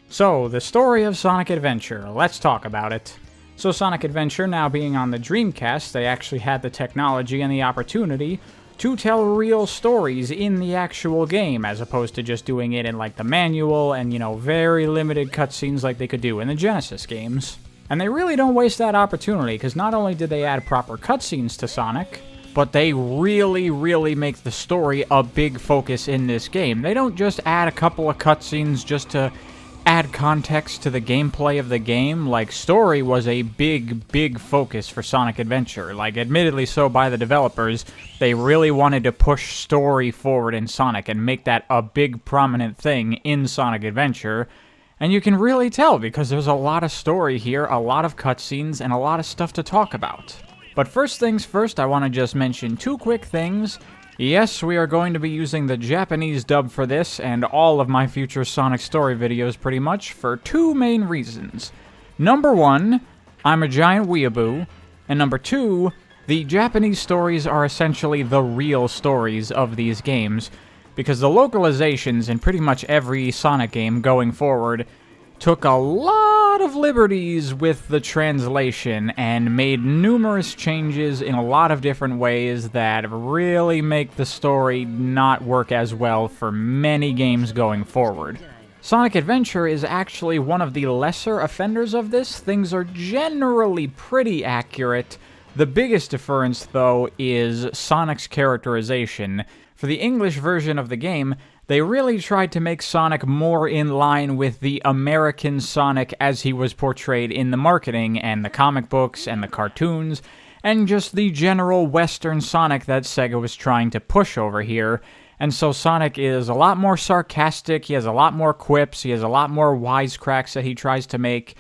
So, the story of Sonic Adventure, let's talk about it. So Sonic Adventure now being on the Dreamcast, they actually had the technology and the opportunity to tell real stories in the actual game, as opposed to just doing it in like the manual and, very limited cutscenes like they could do in the Genesis games. And they really don't waste that opportunity, because not only did they add proper cutscenes to Sonic, but they really make the story a big focus in this game. They don't just add a couple of cutscenes just to add context to the gameplay of the game. Like, story was a big focus for Sonic Adventure. Like, admittedly so by the developers, they really wanted to push story forward in Sonic and make that a big prominent thing in Sonic Adventure. And you can really tell because there's a lot of story here, a lot of cutscenes, and a lot of stuff to talk about. But first things first, I want to just mention two quick things. Yes, we are going to be using the Japanese dub for this and all of my future Sonic story videos pretty much for two main reasons. Number one, I'm a giant weeaboo, and number two, the Japanese stories are essentially the real stories of these games, because the localizations in pretty much every Sonic game going forward took a lot of liberties with the translation and made numerous changes in a lot of different ways that really make the story not work as well for many games going forward. Sonic Adventure is actually one of the lesser offenders of this. Things are generally pretty accurate. The biggest difference, though, is Sonic's characterization. For the English version of the game, they really tried to make Sonic more in line with the American Sonic as he was portrayed in the marketing and the comic books and the cartoons, and just the general Western Sonic that Sega was trying to push over here. And so Sonic is a lot more sarcastic, he has a lot more quips, he has a lot more wisecracks that he tries to make,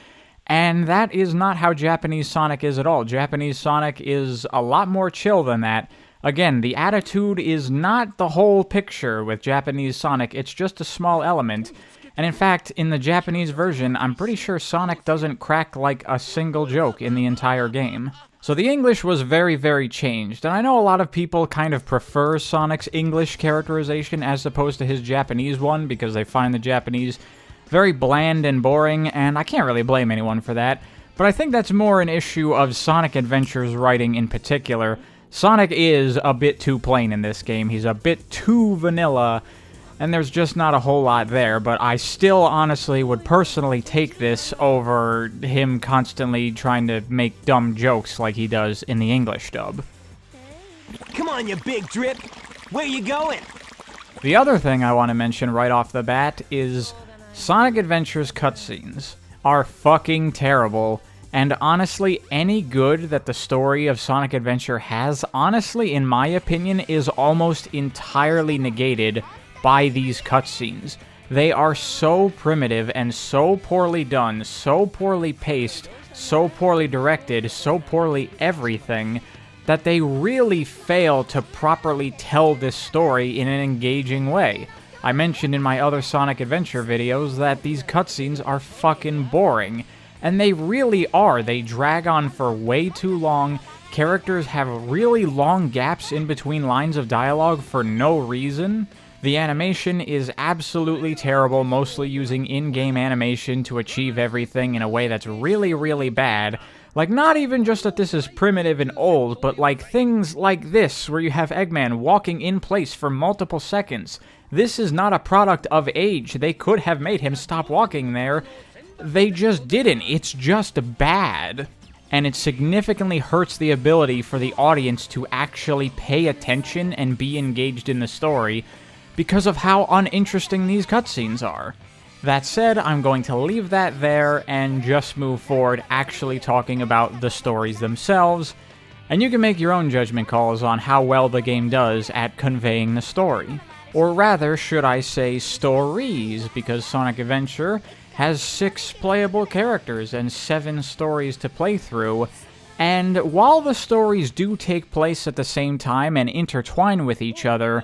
and that is not how Japanese Sonic is at all. Japanese Sonic is a lot more chill than that. Again, the attitude is not the whole picture with Japanese Sonic, it's just a small element. And in fact, in the Japanese version, I'm pretty sure Sonic doesn't crack like a single joke in the entire game. So the English was very changed, and I know a lot of people kind of prefer Sonic's English characterization as opposed to his Japanese one, because they find the Japanese very bland and boring, and I can't really blame anyone for that. But I think that's more an issue of Sonic Adventure's writing in particular. Sonic is a bit too plain in this game, he's a bit too vanilla, and there's just not a whole lot there, but I still honestly would personally take this over him constantly trying to make dumb jokes like he does in the English dub. Come on, you big drip! Where you going? The other thing I want to mention right off the bat is Sonic Adventure's cutscenes are fucking terrible. And honestly, any good that the story of Sonic Adventure has, honestly, in my opinion, is almost entirely negated by these cutscenes. They are so primitive and so poorly done, so poorly paced, so poorly directed, so poorly everything, that they really fail to properly tell this story in an engaging way. I mentioned in my other Sonic Adventure videos that these cutscenes are fucking boring. And they really are. They drag on for way too long. Characters have really long gaps in between lines of dialogue for no reason. The animation is absolutely terrible, mostly using in-game animation to achieve everything in a way that's really bad. Like, not even just that this is primitive and old, but like things like this, where you have Eggman walking in place for multiple seconds. This is not a product of age. They could have made him stop walking there. They just didn't. It's just bad. And it significantly hurts the ability for the audience to actually pay attention and be engaged in the story because of how uninteresting these cutscenes are. That said, I'm going to leave that there and just move forward actually talking about the stories themselves, and you can make your own judgment calls on how well the game does at conveying the story. Or rather, should I say stories, because Sonic Adventure has 6 playable characters and 7 stories to play through, and while the stories do take place at the same time and intertwine with each other,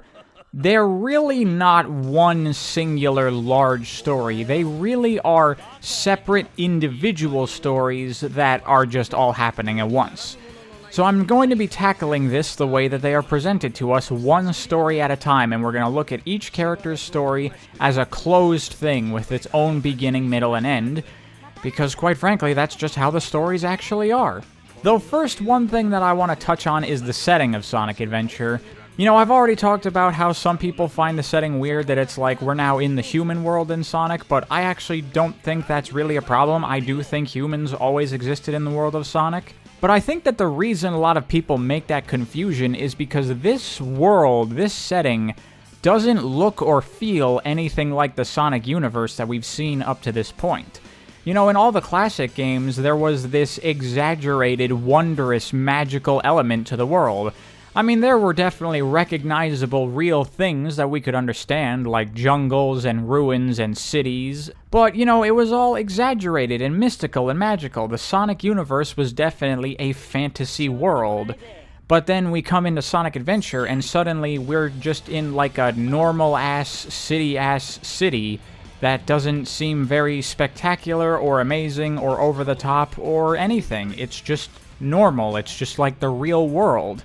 they're really not one singular large story. They really are separate individual stories that are just all happening at once. So I'm going to be tackling this the way that they are presented to us, one story at a time, and we're going to look at each character's story as a closed thing with its own beginning, middle, and end, because quite frankly, that's just how the stories actually are. Though first, one thing that I want to touch on is the setting of Sonic Adventure. You know, I've already talked about how some people find the setting weird, that it's like we're now in the human world in Sonic, but I actually don't think that's really a problem. I do think humans always existed in the world of Sonic. But I think that the reason a lot of people make that confusion is because this world, this setting, doesn't look or feel anything like the Sonic universe that we've seen up to this point. You know, in all the classic games, there was this exaggerated, wondrous, magical element to the world. I mean, there were definitely recognizable real things that we could understand, like jungles and ruins and cities, but, you know, it was all exaggerated and mystical and magical. The Sonic universe was definitely a fantasy world. But then we come into Sonic Adventure, and suddenly we're just in, like, a normal-ass, city-ass city that doesn't seem very spectacular or amazing or over-the-top or anything. It's just normal. It's just like the real world.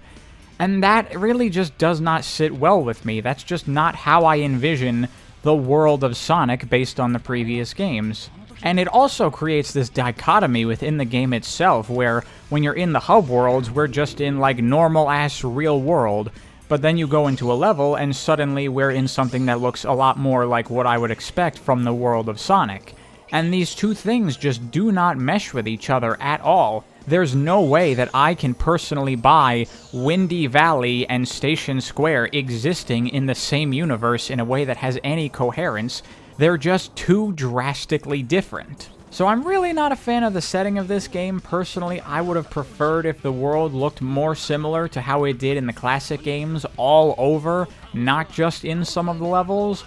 And that really just does not sit well with me. That's just not how I envision the world of Sonic based on the previous games. And it also creates this dichotomy within the game itself, where when you're in the hub worlds, we're just in like normal-ass real world, but then you go into a level and suddenly we're in something that looks a lot more like what I would expect from the world of Sonic. And these two things just do not mesh with each other at all. There's no way that I can personally buy Windy Valley and Station Square existing in the same universe in a way that has any coherence. They're just too drastically different. So I'm really not a fan of the setting of this game. Personally, I would have preferred if the world looked more similar to how it did in the classic games all over, not just in some of the levels.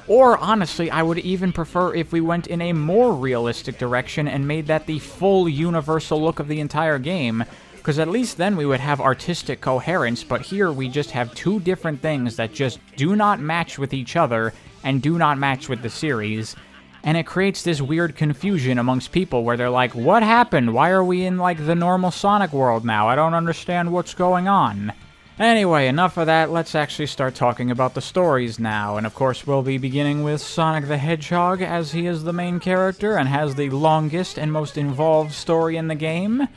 Or, honestly, I would even prefer if we went in a more realistic direction and made that the full universal look of the entire game, because at least then we would have artistic coherence, but here we just have two different things that just do not match with each other and do not match with the series, and it creates this weird confusion amongst people where they're like, what happened? Why are we in, like, the normal Sonic world now? I don't understand what's going on. Anyway, enough of that, let's actually start talking about the stories now, and of course we'll be beginning with Sonic the Hedgehog, as he is the main character and has the longest and most involved story in the game.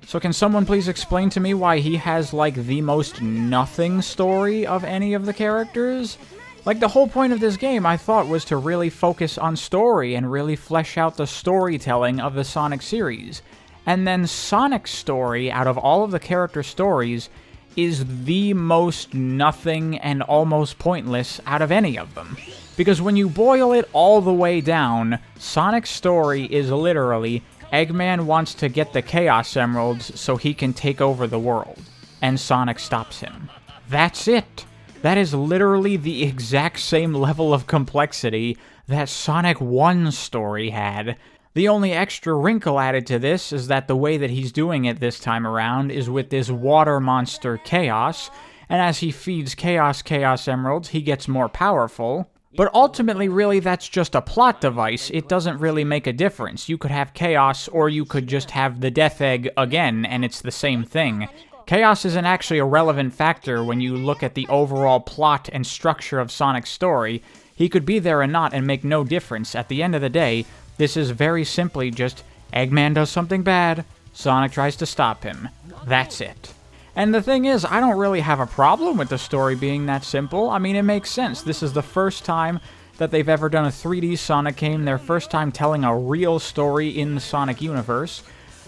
So can someone please explain to me why he has, like, the most nothing story of any of the characters? Like, the whole point of this game, I thought, was to really focus on story and really flesh out the storytelling of the Sonic series. And then Sonic's story, out of all of the character stories, is the most nothing and almost pointless out of any of them. Because when you boil it all the way down, Sonic's story is literally Eggman wants to get the Chaos Emeralds so he can take over the world, and Sonic stops him. That's it. That is literally the exact same level of complexity that Sonic 1's story had. The only extra wrinkle added to this is that the way that he's doing it this time around is with this water monster Chaos, and as he feeds Chaos Emeralds, he gets more powerful. But ultimately, really, that's just a plot device. It doesn't really make a difference. You could have Chaos, or you could just have the Death Egg again, and it's the same thing. Chaos isn't actually a relevant factor when you look at the overall plot and structure of Sonic's story. He could be there or not and make no difference. At the end of the day, this is very simply just Eggman does something bad, Sonic tries to stop him. That's it. And the thing is, I don't really have a problem with the story being that simple. I mean, it makes sense. This is the first time that they've ever done a 3D Sonic game, their first time telling a real story in the Sonic universe,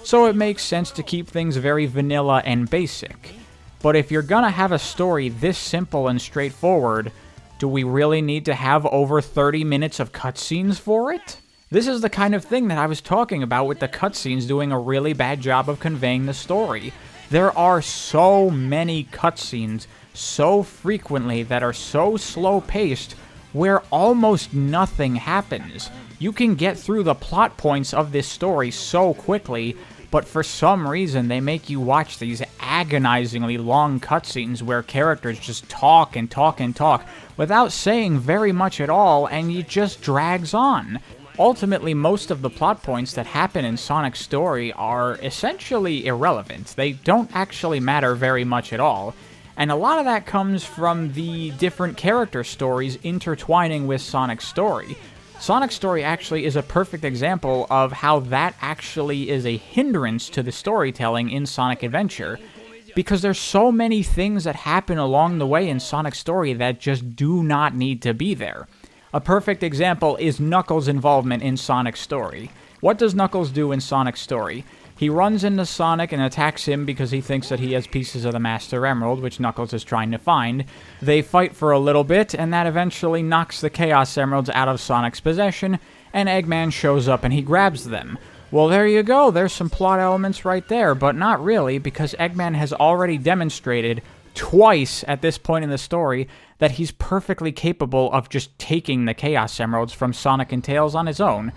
so it makes sense to keep things very vanilla and basic. But if you're gonna have a story this simple and straightforward, do we really need to have over 30 minutes of cutscenes for it? This is the kind of thing that I was talking about with the cutscenes doing a really bad job of conveying the story. There are so many cutscenes, so frequently, that are so slow-paced, where almost nothing happens. You can get through the plot points of this story so quickly, but for some reason they make you watch these agonizingly long cutscenes where characters just talk and talk and talk without saying very much at all, and it just drags on. ultimately most of the plot points that happen in Sonic's story are essentially irrelevant. They don't actually matter very much at all. And a lot of that comes from the different character stories intertwining with Sonic's story. Sonic's story actually is a perfect example of how that actually is a hindrance to the storytelling in Sonic Adventure, because there's so many things that happen along the way in Sonic's story that just do not need to be there. A perfect example is Knuckles' involvement in Sonic's story. What does Knuckles do in Sonic's story? He runs into Sonic and attacks him because he thinks that he has pieces of the Master Emerald, which Knuckles is trying to find. They fight for a little bit, and that eventually knocks the Chaos Emeralds out of Sonic's possession, and Eggman shows up and he grabs them. Well, there you go, there's some plot elements right there, but not really, because Eggman has already demonstrated twice at this point in the story that he's perfectly capable of just taking the Chaos Emeralds from Sonic and Tails on his own,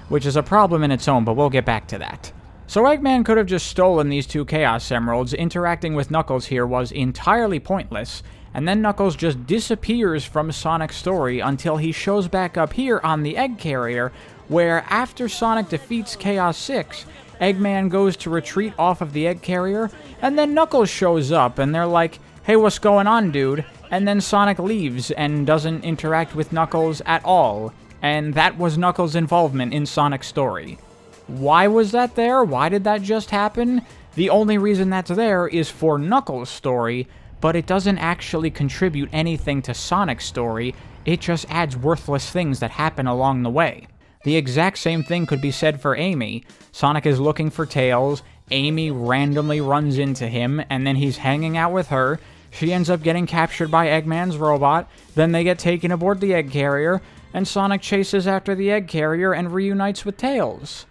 which is a problem in its own, but we'll get back to that. So Eggman could have just stolen these two Chaos Emeralds. Interacting with Knuckles here was entirely pointless, and then Knuckles just disappears from Sonic's story until he shows back up here on the Egg Carrier, where after Sonic defeats Chaos 6, Eggman goes to retreat off of the Egg Carrier, and then Knuckles shows up, and they're like, "Hey, what's going on, dude?" And then Sonic leaves and doesn't interact with Knuckles at all, and that was Knuckles' involvement in Sonic's story. Why was that there? Why did that just happen? The only reason that's there is for Knuckles' story, but it doesn't actually contribute anything to Sonic's story. It just adds worthless things that happen along the way. The exact same thing could be said for Amy. Sonic is looking for Tails, Amy randomly runs into him, and then he's hanging out with her. She ends up getting captured by Eggman's robot, then they get taken aboard the Egg Carrier, and Sonic chases after the Egg Carrier and reunites with Tails.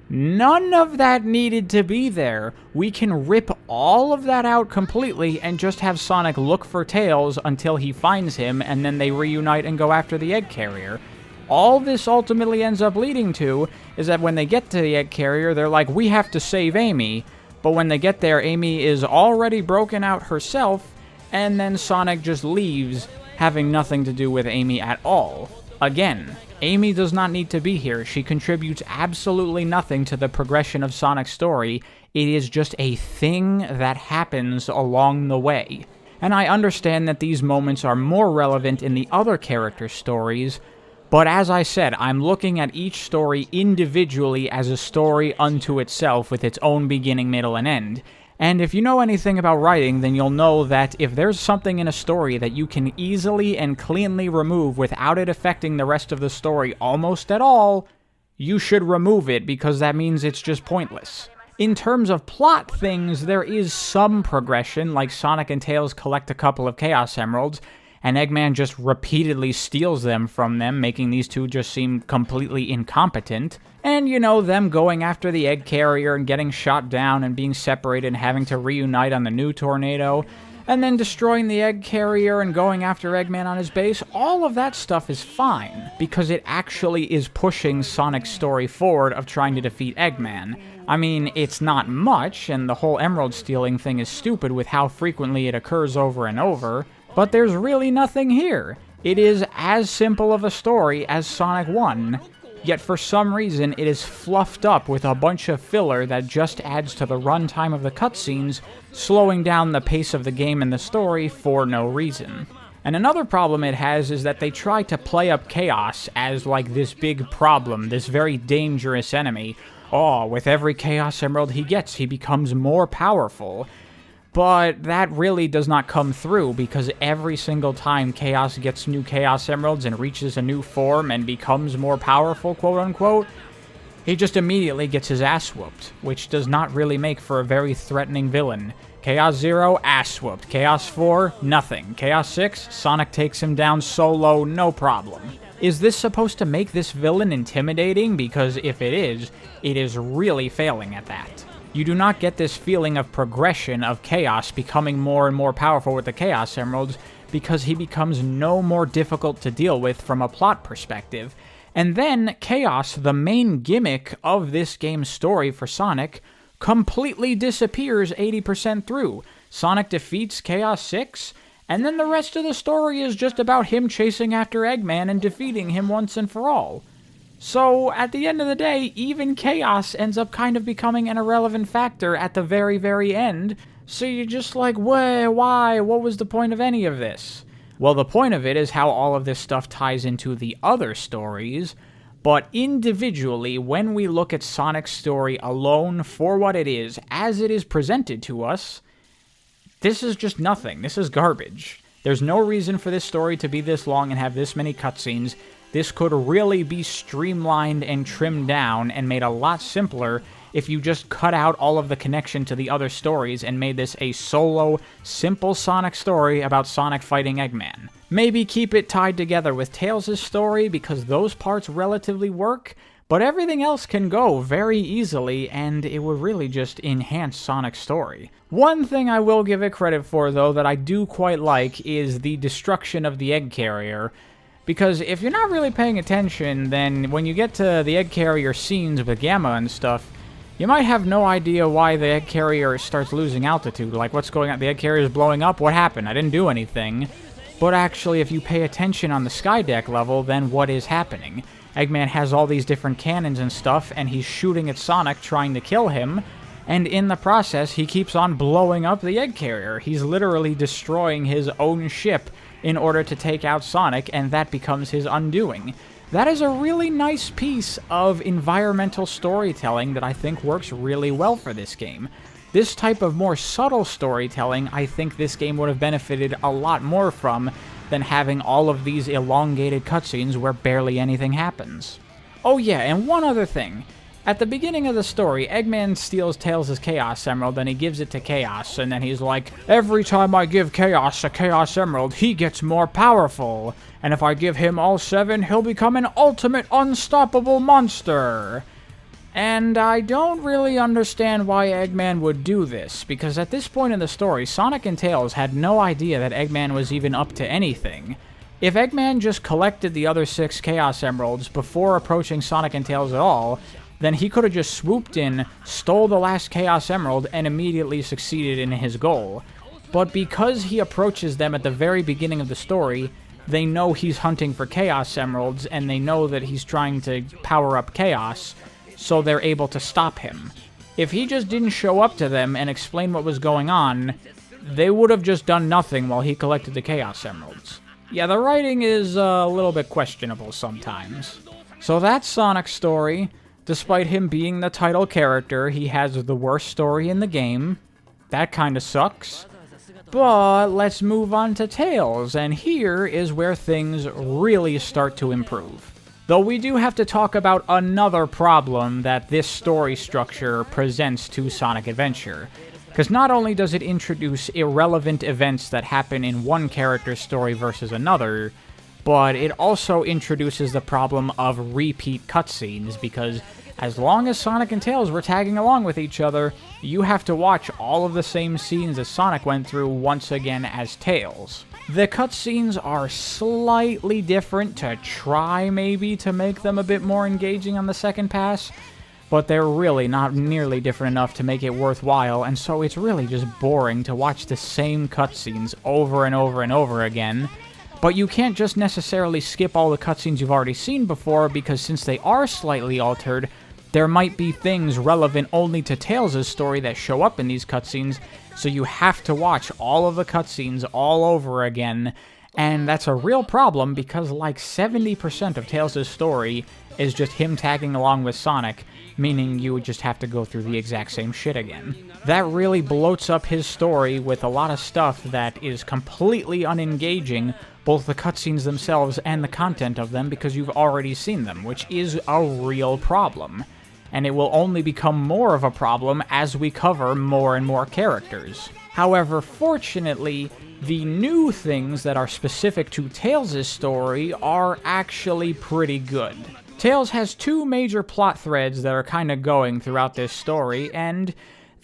None of that needed to be there. We can rip all of that out completely and just have Sonic look for Tails until he finds him, and then they reunite and go after the Egg Carrier. All this ultimately ends up leading to is that when they get to the Egg Carrier, they're like, we have to save Amy. But when they get there, Amy is already broken out herself, and then Sonic just leaves, having nothing to do with Amy at all. Again, Amy does not need to be here. She contributes absolutely nothing to the progression of Sonic's story. It is just a thing that happens along the way. And I understand that these moments are more relevant in the other characters' stories, but as I said, I'm looking at each story individually as a story unto itself with its own beginning, middle, and end. And if you know anything about writing, then you'll know that if there's something in a story that you can easily and cleanly remove without it affecting the rest of the story almost at all, you should remove it, because that means it's just pointless. In terms of plot things, there is some progression, like Sonic and Tails collect a couple of Chaos Emeralds, and Eggman just repeatedly steals them from them, making these two just seem completely incompetent. And, you know, them going after the Egg Carrier and getting shot down and being separated and having to reunite on the new tornado, and then destroying the Egg Carrier and going after Eggman on his base, all of that stuff is fine, because it actually is pushing Sonic's story forward of trying to defeat Eggman. I mean, it's not much, and the whole emerald stealing thing is stupid with how frequently it occurs over and over, but there's really nothing here. It is as simple of a story as Sonic 1, yet for some reason it is fluffed up with a bunch of filler that just adds to the runtime of the cutscenes, slowing down the pace of the game and the story for no reason. And another problem it has is that they try to play up Chaos as like this big problem, this very dangerous enemy. Oh, with every Chaos Emerald he gets, he becomes more powerful. But that really does not come through, because every single time Chaos gets new Chaos Emeralds and reaches a new form and becomes more powerful, quote-unquote, he just immediately gets his ass whooped, which does not really make for a very threatening villain. Chaos 0, ass whooped. Chaos 4, nothing. Chaos 6, Sonic takes him down solo, no problem. Is this supposed to make this villain intimidating? Because if it is really failing at that. You do not get this feeling of progression of Chaos becoming more and more powerful with the Chaos Emeralds, because he becomes no more difficult to deal with from a plot perspective. And then Chaos, the main gimmick of this game's story for Sonic, completely disappears 80% through. Sonic defeats Chaos 6, and then the rest of the story is just about him chasing after Eggman and defeating him once and for all. So, at the end of the day, even chaos ends up kind of becoming an irrelevant factor at the very, very end. So you're just like, why? What was the point of any of this? Well, the point of it is how all of this stuff ties into the other stories, but individually, when we look at Sonic's story alone for what it is, as it is presented to us, this is just nothing. This is garbage. There's no reason for this story to be this long and have this many cutscenes. This could really be streamlined and trimmed down and made a lot simpler if you just cut out all of the connection to the other stories and made this a solo, simple Sonic story about Sonic fighting Eggman. Maybe keep it tied together with Tails' story because those parts relatively work, but everything else can go very easily and it would really just enhance Sonic's story. One thing I will give it credit for, though, that I do quite like is the destruction of the egg carrier. Because if you're not really paying attention, then when you get to the egg carrier scenes with Gamma and stuff, you might have no idea why the egg carrier starts losing altitude. Like, what's going on? The egg carrier is blowing up? What happened? I didn't do anything. But actually, if you pay attention on the Skydeck level, then what is happening? Eggman has all these different cannons and stuff, and he's shooting at Sonic, trying to kill him. And in the process, he keeps on blowing up the egg carrier. He's literally destroying his own ship in order to take out Sonic, and that becomes his undoing. That is a really nice piece of environmental storytelling that I think works really well for this game. This type of more subtle storytelling, I think this game would have benefited a lot more from than having all of these elongated cutscenes where barely anything happens. Oh yeah, and one other thing. At the beginning of the story, Eggman steals Tails' Chaos Emerald and he gives it to Chaos, and then he's like, every time I give Chaos a Chaos Emerald, he gets more powerful. And if I give him all 7, he'll become an ultimate unstoppable monster. And I don't really understand why Eggman would do this, because at this point in the story, Sonic and Tails had no idea that Eggman was even up to anything. If Eggman just collected the other 6 Chaos Emeralds before approaching Sonic and Tails at all, then he could have just swooped in, stole the last Chaos Emerald, and immediately succeeded in his goal. But because he approaches them at the very beginning of the story, they know he's hunting for Chaos Emeralds, and they know that he's trying to power up Chaos, so they're able to stop him. If he just didn't show up to them and explain what was going on, they would have just done nothing while he collected the Chaos Emeralds. Yeah, the writing is a little bit questionable sometimes. So that's Sonic's story. Despite him being the title character, he has the worst story in the game. That kinda sucks. But let's move on to Tails, and here is where things really start to improve. Though we do have to talk about another problem that this story structure presents to Sonic Adventure. Because not only does it introduce irrelevant events that happen in one character's story versus another, but it also introduces the problem of repeat cutscenes, because as long as Sonic and Tails were tagging along with each other, you have to watch all of the same scenes that Sonic went through once again as Tails. The cutscenes are slightly different to try maybe to make them a bit more engaging on the second pass, but they're really not nearly different enough to make it worthwhile, and so it's really just boring to watch the same cutscenes over and over and over again. But you can't just necessarily skip all the cutscenes you've already seen before, because since they are slightly altered, there might be things relevant only to Tails' story that show up in these cutscenes, so you have to watch all of the cutscenes all over again, and that's a real problem because like 70% of Tails' story is just him tagging along with Sonic, meaning you would just have to go through the exact same shit again. That really bloats up his story with a lot of stuff that is completely unengaging, both the cutscenes themselves and the content of them, because you've already seen them, which is a real problem. And it will only become more of a problem as we cover more and more characters. However, fortunately, the new things that are specific to Tails' story are actually pretty good. Tails has 2 major plot threads that are kind of going throughout this story, and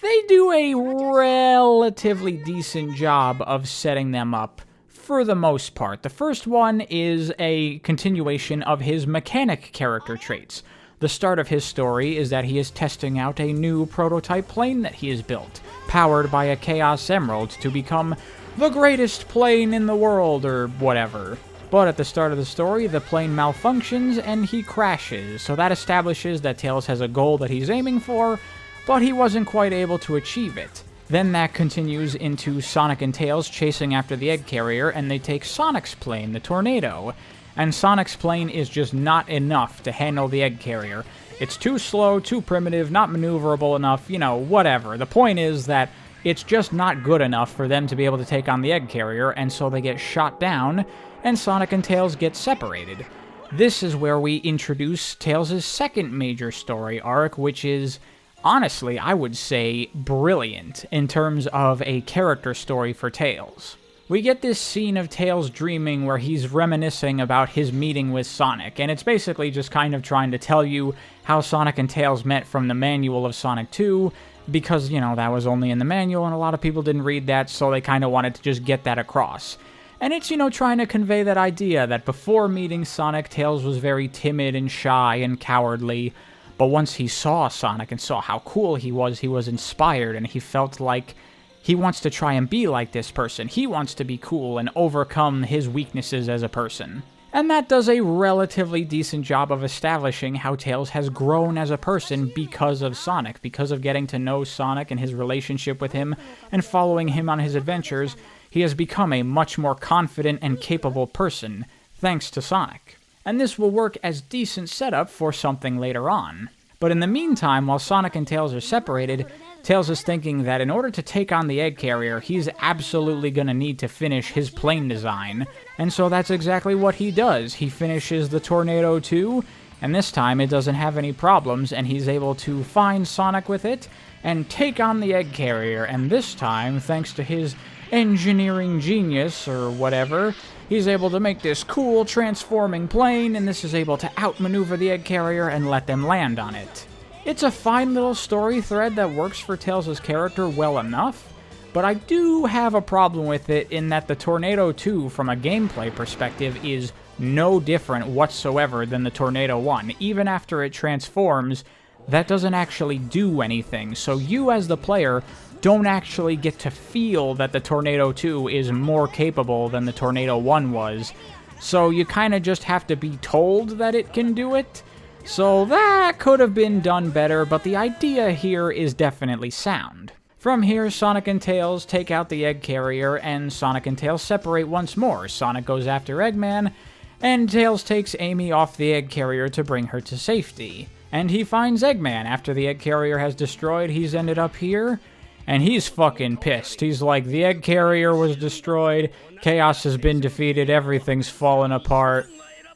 they do a relatively decent job of setting them up for the most part. The first one is a continuation of his mechanic character traits. The start of his story is that he is testing out a new prototype plane that he has built, powered by a Chaos Emerald to become the greatest plane in the world, or whatever. But at the start of the story, the plane malfunctions and he crashes, so that establishes that Tails has a goal that he's aiming for, but he wasn't quite able to achieve it. Then that continues into Sonic and Tails chasing after the egg carrier, and they take Sonic's plane, the Tornado. And Sonic's plane is just not enough to handle the egg carrier. It's too slow, too primitive, not maneuverable enough, whatever. The point is that it's just not good enough for them to be able to take on the egg carrier, and so they get shot down, and Sonic and Tails get separated. This is where we introduce Tails' second major story arc, which is, honestly, I would say, brilliant in terms of a character story for Tails. We get this scene of Tails dreaming where he's reminiscing about his meeting with Sonic, and it's basically just kind of trying to tell you how Sonic and Tails met from the manual of Sonic 2, because, that was only in the manual, and a lot of people didn't read that, so they kind of wanted to just get that across. And it's, trying to convey that idea that before meeting Sonic, Tails was very timid and shy and cowardly, but once he saw Sonic and saw how cool he was inspired, and he felt like he wants to try and be like this person. He wants to be cool and overcome his weaknesses as a person. And that does a relatively decent job of establishing how Tails has grown as a person because of Sonic, because of getting to know Sonic and his relationship with him, and following him on his adventures. He has become a much more confident and capable person, thanks to Sonic. And this will work as decent setup for something later on. But in the meantime, while Sonic and Tails are separated, Tails is thinking that in order to take on the egg carrier, he's absolutely going to need to finish his plane design. And so that's exactly what he does. He finishes the Tornado 2, and this time it doesn't have any problems, and he's able to find Sonic with it and take on the egg carrier. And this time, thanks to his engineering genius, or whatever, he's able to make this cool transforming plane, and this is able to outmaneuver the egg carrier and let them land on it. It's a fine little story thread that works for Tails' character well enough, but I do have a problem with it in that the Tornado 2, from a gameplay perspective, is no different whatsoever than the Tornado 1. Even after it transforms, that doesn't actually do anything, so you as the player don't actually get to feel that the Tornado 2 is more capable than the Tornado 1 was, so you kind of just have to be told that it can do it. So that could have been done better, but the idea here is definitely sound. From here, Sonic and Tails take out the egg carrier, and Sonic and Tails separate once more. Sonic goes after Eggman, and Tails takes Amy off the egg carrier to bring her to safety. And he finds Eggman. After the egg carrier has destroyed, he's ended up here, and he's fucking pissed. He's like, the egg carrier was destroyed, Chaos has been defeated, everything's fallen apart.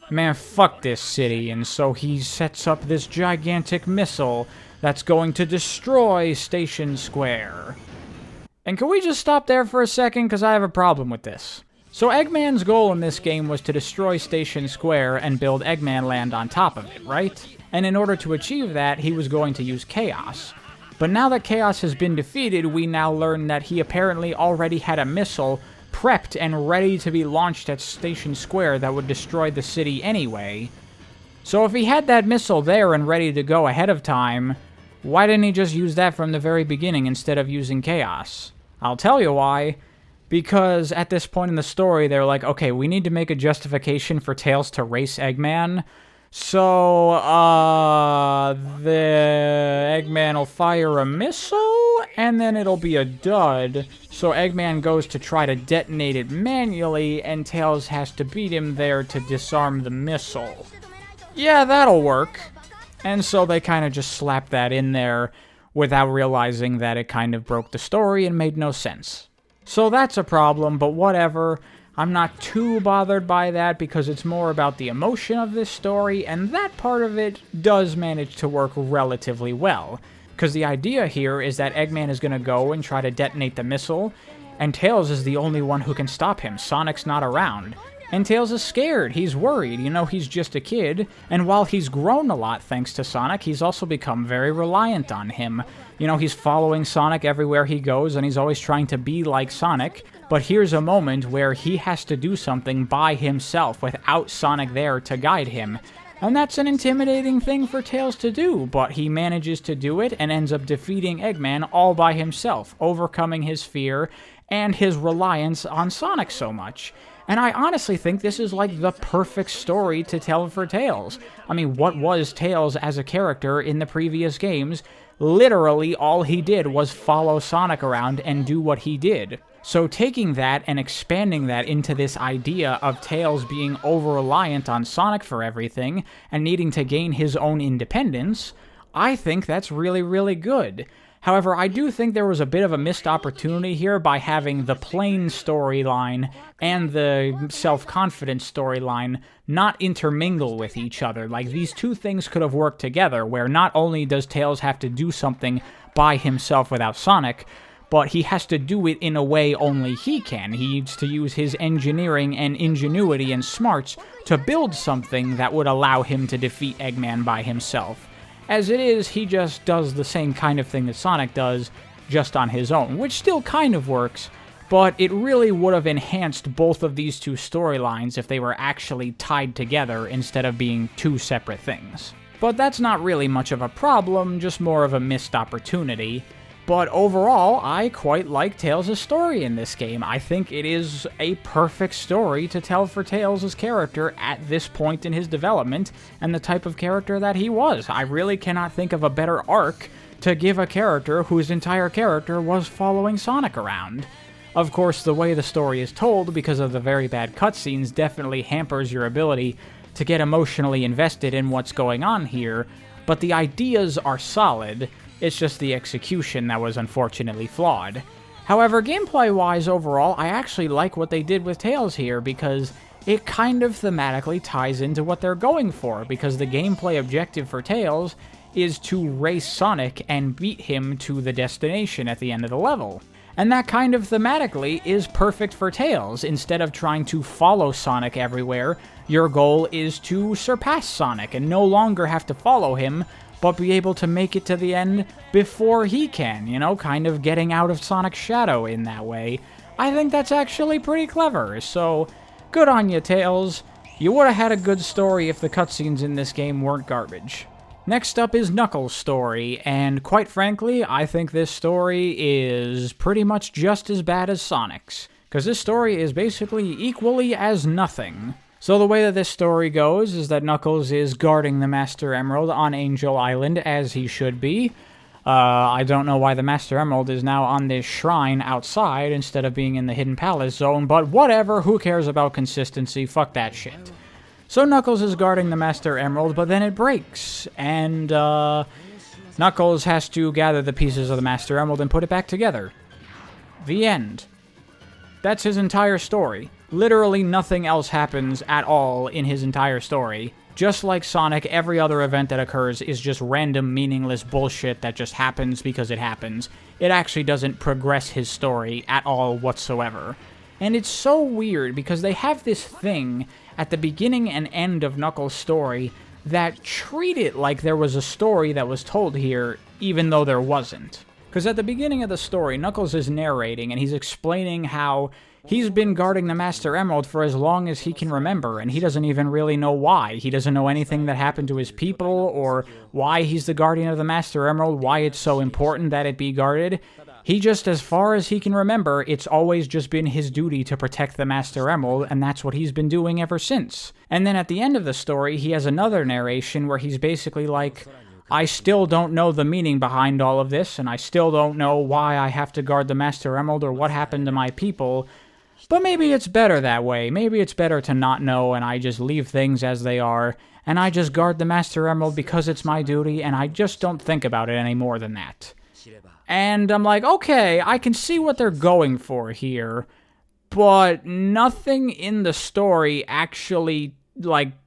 Man, fuck this city, and so he sets up this gigantic missile that's going to destroy Station Square. And can we just stop there for a second, because I have a problem with this. So Eggman's goal in this game was to destroy Station Square and build Eggman Land on top of it, right? And in order to achieve that, he was going to use Chaos. But now that Chaos has been defeated, we now learn that he apparently already had a missile prepped and ready to be launched at Station Square that would destroy the city anyway. So if he had that missile there and ready to go ahead of time, why didn't he just use that from the very beginning instead of using Chaos? I'll tell you why. Because at this point in the story, they're like, okay, we need to make a justification for Tails to race Eggman. So, the Eggman will fire a missile, and then it'll be a dud. So Eggman goes to try to detonate it manually, and Tails has to beat him there to disarm the missile. Yeah, that'll work. And so they kind of just slapped that in there without realizing that it kind of broke the story and made no sense. So that's a problem, but whatever. I'm not too bothered by that because it's more about the emotion of this story, and that part of it does manage to work relatively well. Because the idea here is that Eggman is going to go and try to detonate the missile, and Tails is the only one who can stop him. Sonic's not around. And Tails is scared. He's worried. He's just a kid. And while he's grown a lot thanks to Sonic, he's also become very reliant on him. He's following Sonic everywhere he goes, and he's always trying to be like Sonic. But here's a moment where he has to do something by himself without Sonic there to guide him. And that's an intimidating thing for Tails to do, but he manages to do it and ends up defeating Eggman all by himself, overcoming his fear and his reliance on Sonic so much. And I honestly think this is like the perfect story to tell for Tails. I mean, what was Tails as a character in the previous games? Literally all he did was follow Sonic around and do what he did. So taking that and expanding that into this idea of Tails being over-reliant on Sonic for everything and needing to gain his own independence, I think that's really, really good. However, I do think there was a bit of a missed opportunity here by having the plain storyline and the self-confidence storyline not intermingle with each other. Like, these two things could have worked together, where not only does Tails have to do something by himself without Sonic, but he has to do it in a way only he can. He needs to use his engineering and ingenuity and smarts to build something that would allow him to defeat Eggman by himself. As it is, he just does the same kind of thing that Sonic does, just on his own, which still kind of works, but it really would have enhanced both of these two storylines if they were actually tied together instead of being two separate things. But that's not really much of a problem, just more of a missed opportunity. But overall, I quite like Tails' story in this game. I think it is a perfect story to tell for Tails' character at this point in his development, and the type of character that he was. I really cannot think of a better arc to give a character whose entire character was following Sonic around. Of course, the way the story is told, because of the very bad cutscenes, definitely hampers your ability to get emotionally invested in what's going on here, but the ideas are solid. It's just the execution that was unfortunately flawed. However, gameplay-wise overall, I actually like what they did with Tails here, because it kind of thematically ties into what they're going for, because the gameplay objective for Tails is to race Sonic and beat him to the destination at the end of the level. And that kind of thematically is perfect for Tails. Instead of trying to follow Sonic everywhere, your goal is to surpass Sonic and no longer have to follow him, but be able to make it to the end before he can, you know, kind of getting out of Sonic's shadow in that way. I think that's actually pretty clever, so good on you, Tails. You would have had a good story if the cutscenes in this game weren't garbage. Next up is Knuckles' story, and quite frankly, I think this story is pretty much just as bad as Sonic's, because this story is basically equally as nothing. So the way that this story goes is that Knuckles is guarding the Master Emerald on Angel Island, as he should be. I don't know why the Master Emerald is now on this shrine outside instead of being in the Hidden Palace zone, but whatever, who cares about consistency, fuck that shit. So Knuckles is guarding the Master Emerald, but then it breaks, and Knuckles has to gather the pieces of the Master Emerald and put it back together. The end. That's his entire story. Literally nothing else happens at all in his entire story. Just like Sonic, every other event that occurs is just random, meaningless bullshit that just happens because it happens. It actually doesn't progress his story at all whatsoever. And it's so weird because they have this thing at the beginning and end of Knuckles' story that treat it like there was a story that was told here, even though there wasn't. Because at the beginning of the story, Knuckles is narrating and he's explaining how he's been guarding the Master Emerald for as long as he can remember, and he doesn't even really know why. He doesn't know anything that happened to his people, or why he's the guardian of the Master Emerald, why it's so important that it be guarded. He just, as far as he can remember, it's always just been his duty to protect the Master Emerald, and that's what he's been doing ever since. And then at the end of the story, he has another narration where he's basically like, I still don't know the meaning behind all of this, and I still don't know why I have to guard the Master Emerald or what happened to my people. But maybe it's better that way. Maybe it's better to not know and I just leave things as they are, and I just guard the Master Emerald because it's my duty, and I just don't think about it any more than that. And I'm like, okay, I can see what they're going for here, but nothing in the story actually,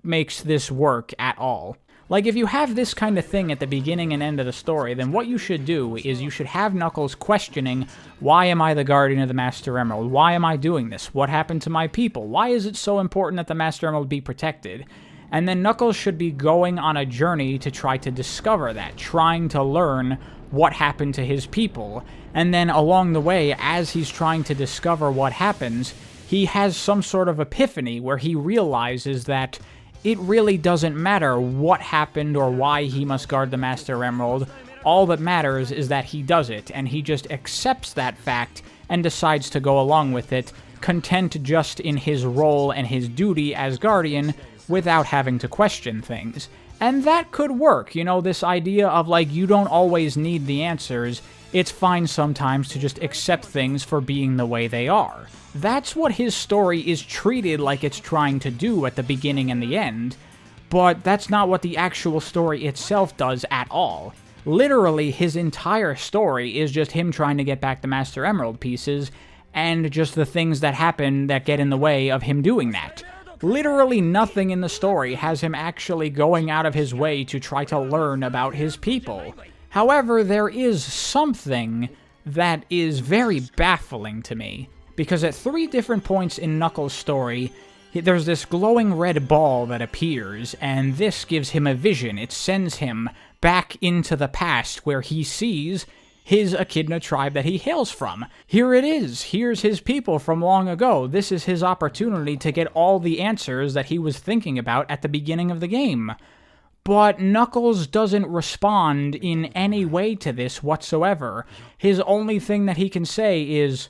makes this work at all. Like, if you have this kind of thing at the beginning and end of the story, then what you should do is you should have Knuckles questioning, why am I the guardian of the Master Emerald? Why am I doing this? What happened to my people? Why is it so important that the Master Emerald be protected? And then Knuckles should be going on a journey to try to discover that, trying to learn what happened to his people. And then along the way, as he's trying to discover what happens, he has some sort of epiphany where he realizes that it really doesn't matter what happened or why he must guard the Master Emerald. All that matters is that he does it, and he just accepts that fact and decides to go along with it content just in his role and his duty as Guardian without having to question things. And that could work, you know, this idea of, like, you don't always need the answers. It's fine sometimes to just accept things for being the way they are. That's what his story is treated like it's trying to do at the beginning and the end, but that's not what the actual story itself does at all. Literally, his entire story is just him trying to get back the Master Emerald pieces, and just the things that happen that get in the way of him doing that. Literally nothing in the story has him actually going out of his way to try to learn about his people. However, there is something that is very baffling to me, because at 3 different points in Knuckles' story, there's this glowing red ball that appears, and this gives him a vision. It sends him back into the past where he sees his Echidna tribe that he hails from. Here it is. Here's his people from long ago. This is his opportunity to get all the answers that he was thinking about at the beginning of the game. But Knuckles doesn't respond in any way to this whatsoever. His only thing that he can say is,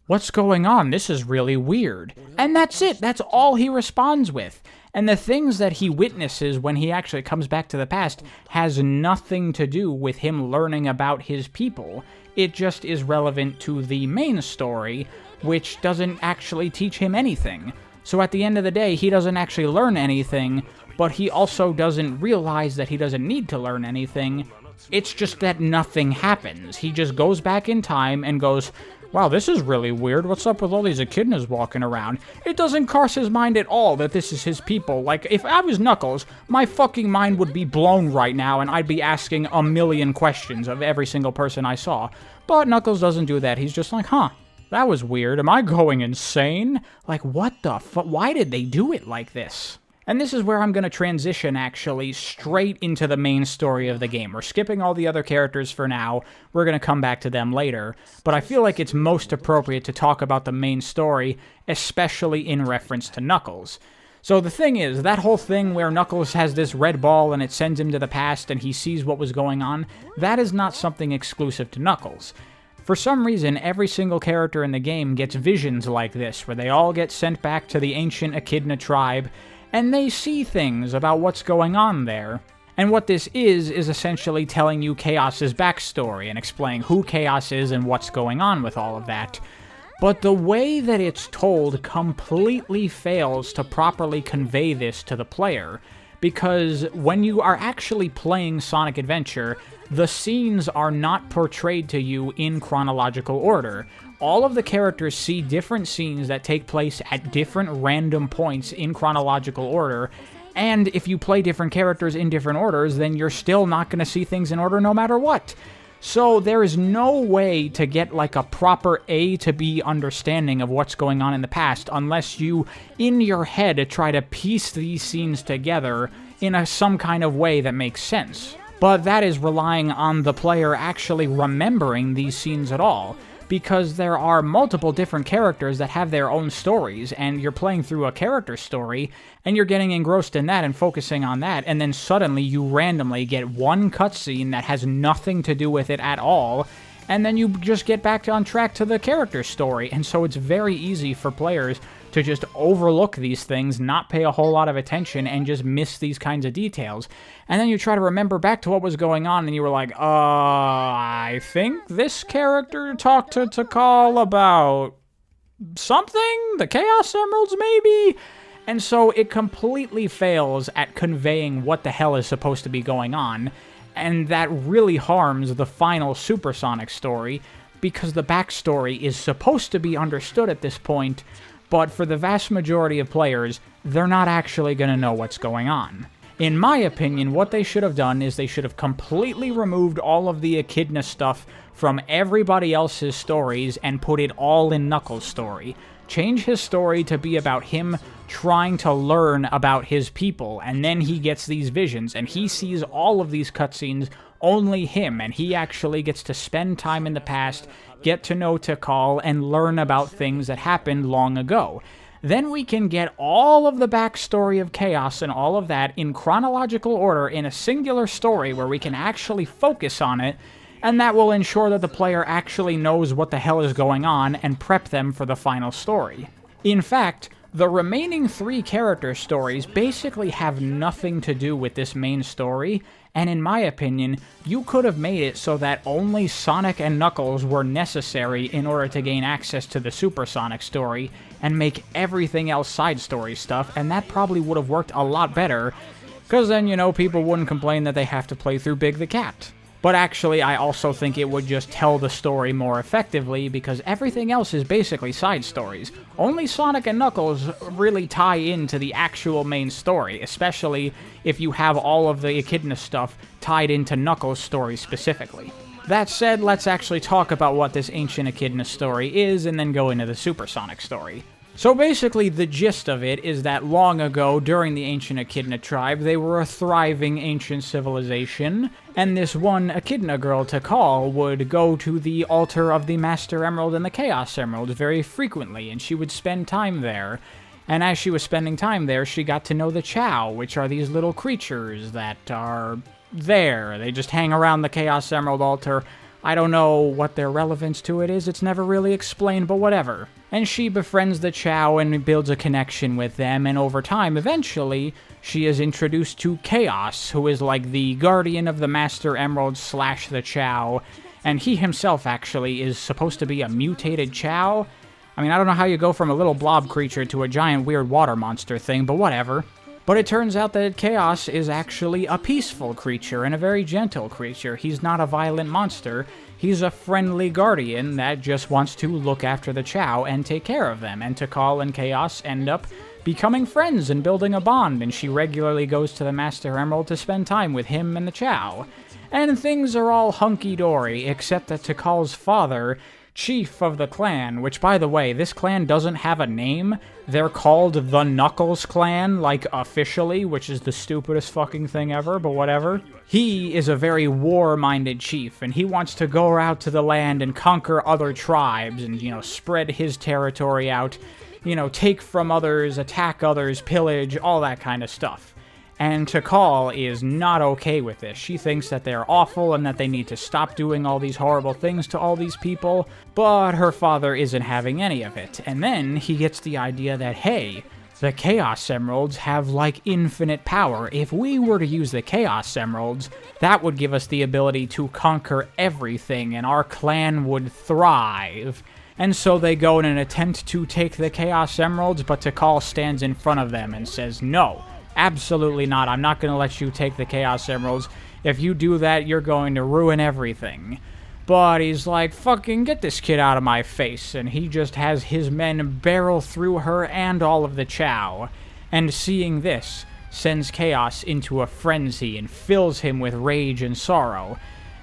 "What's going on? This is really weird." And that's it. That's all he responds with. And the things that he witnesses when he actually comes back to the past has nothing to do with him learning about his people. It just is relevant to the main story, which doesn't actually teach him anything. So at the end of the day, he doesn't actually learn anything, but he also doesn't realize that he doesn't need to learn anything. It's just that nothing happens. He just goes back in time and goes, "Wow, this is really weird. What's up with all these echidnas walking around?" It doesn't cross his mind at all that this is his people. Like, if I was Knuckles, my fucking mind would be blown right now, and I'd be asking a million questions of every single person I saw. But Knuckles doesn't do that. He's just like, huh, that was weird. Am I going insane? Like, what the fuck? Why did they do it like this? And this is where I'm going to transition, actually, straight into the main story of the game. We're skipping all the other characters for now. We're going to come back to them later. But I feel like it's most appropriate to talk about the main story, especially in reference to Knuckles. So the thing is, that whole thing where Knuckles has this red ball and it sends him to the past and he sees what was going on, that is not something exclusive to Knuckles. For some reason, every single character in the game gets visions like this, where they all get sent back to the ancient Echidna tribe, and they see things about what's going on there. And what this is essentially telling you Chaos's backstory and explaining who Chaos is and what's going on with all of that. But the way that it's told completely fails to properly convey this to the player, because when you are actually playing Sonic Adventure, the scenes are not portrayed to you in chronological order. All of the characters see different scenes that take place at different random points in chronological order, and if you play different characters in different orders, then you're still not going to see things in order no matter what. So there is no way to get like a proper A to B understanding of what's going on in the past unless you, in your head, try to piece these scenes together in some kind of way that makes sense. But that is relying on the player actually remembering these scenes at all, because there are multiple different characters that have their own stories, and you're playing through a character story, and you're getting engrossed in that and focusing on that, and then suddenly you randomly get one cutscene that has nothing to do with it at all, and then you just get back on track to the character story, and so it's very easy for players to just overlook these things, not pay a whole lot of attention, and just miss these kinds of details. And then you try to remember back to what was going on, and you were like, I think this character talked to Tikal about something? The Chaos Emeralds, maybe? And so it completely fails at conveying what the hell is supposed to be going on, and that really harms the final Supersonic story, because the backstory is supposed to be understood at this point, but for the vast majority of players, they're not actually going to know what's going on. In my opinion, what they should have done is they should have completely removed all of the Echidna stuff from everybody else's stories and put it all in Knuckles' story. Change his story to be about him trying to learn about his people, and then he gets these visions, and he sees all of these cutscenes, only him, and he actually gets to spend time in the past, get to know Tikal, and learn about things that happened long ago. Then we can get all of the backstory of Chaos and all of that in chronological order in a singular story where we can actually focus on it, and that will ensure that the player actually knows what the hell is going on and prep them for the final story. In fact, the remaining 3 character stories basically have nothing to do with this main story, and in my opinion, you could have made it so that only Sonic and Knuckles were necessary in order to gain access to the Super Sonic story, and make everything else side story stuff, and that probably would have worked a lot better, because then, people wouldn't complain that they have to play through Big the Cat. But actually, I also think it would just tell the story more effectively, because everything else is basically side stories. Only Sonic and Knuckles really tie into the actual main story, especially if you have all of the Echidna stuff tied into Knuckles' story specifically. That said, let's actually talk about what this Ancient Echidna story is, and then go into the Super Sonic story. So basically, the gist of it is that long ago, during the Ancient Echidna tribe, they were a thriving ancient civilization, and this one Echidna girl, Tikal, would go to the altar of the Master Emerald and the Chaos Emerald very frequently, and she would spend time there. And as she was spending time there, she got to know the Chow, which are these little creatures that are there. They just hang around the Chaos Emerald altar. I don't know what their relevance to it is, it's never really explained, but whatever. And she befriends the Chow and builds a connection with them, and over time, eventually, she is introduced to Chaos, who is like the guardian of the Master Emerald / the Chow, and he himself actually is supposed to be a mutated Chow. I mean, I don't know how you go from a little blob creature to a giant weird water monster thing, but whatever. But it turns out that Chaos is actually a peaceful creature and a very gentle creature. He's not a violent monster. He's a friendly guardian that just wants to look after the Chow and take care of them. And Tikal and Chaos end up becoming friends and building a bond, and she regularly goes to the Master Emerald to spend time with him and the Chow. And things are all hunky-dory, except that Tikal's father, chief of the clan, which, by the way, this clan doesn't have a name. They're called the Knuckles Clan, like, officially, which is the stupidest fucking thing ever, but whatever. He is a very war-minded chief, and he wants to go out to the land and conquer other tribes and, spread his territory out, take from others, attack others, pillage, all that kind of stuff. And Tikal is not okay with this. She thinks that they're awful and that they need to stop doing all these horrible things to all these people, but her father isn't having any of it. And then he gets the idea that, hey, the Chaos Emeralds have, like, infinite power. If we were to use the Chaos Emeralds, that would give us the ability to conquer everything, and our clan would thrive. And so they go in an attempt to take the Chaos Emeralds, but Tikal stands in front of them and says, no. Absolutely not. I'm not going to let you take the Chaos Emeralds. If you do that, you're going to ruin everything. But he's like, fucking get this kid out of my face. And he just has his men barrel through her and all of the Chow. And seeing this sends Chaos into a frenzy and fills him with rage and sorrow.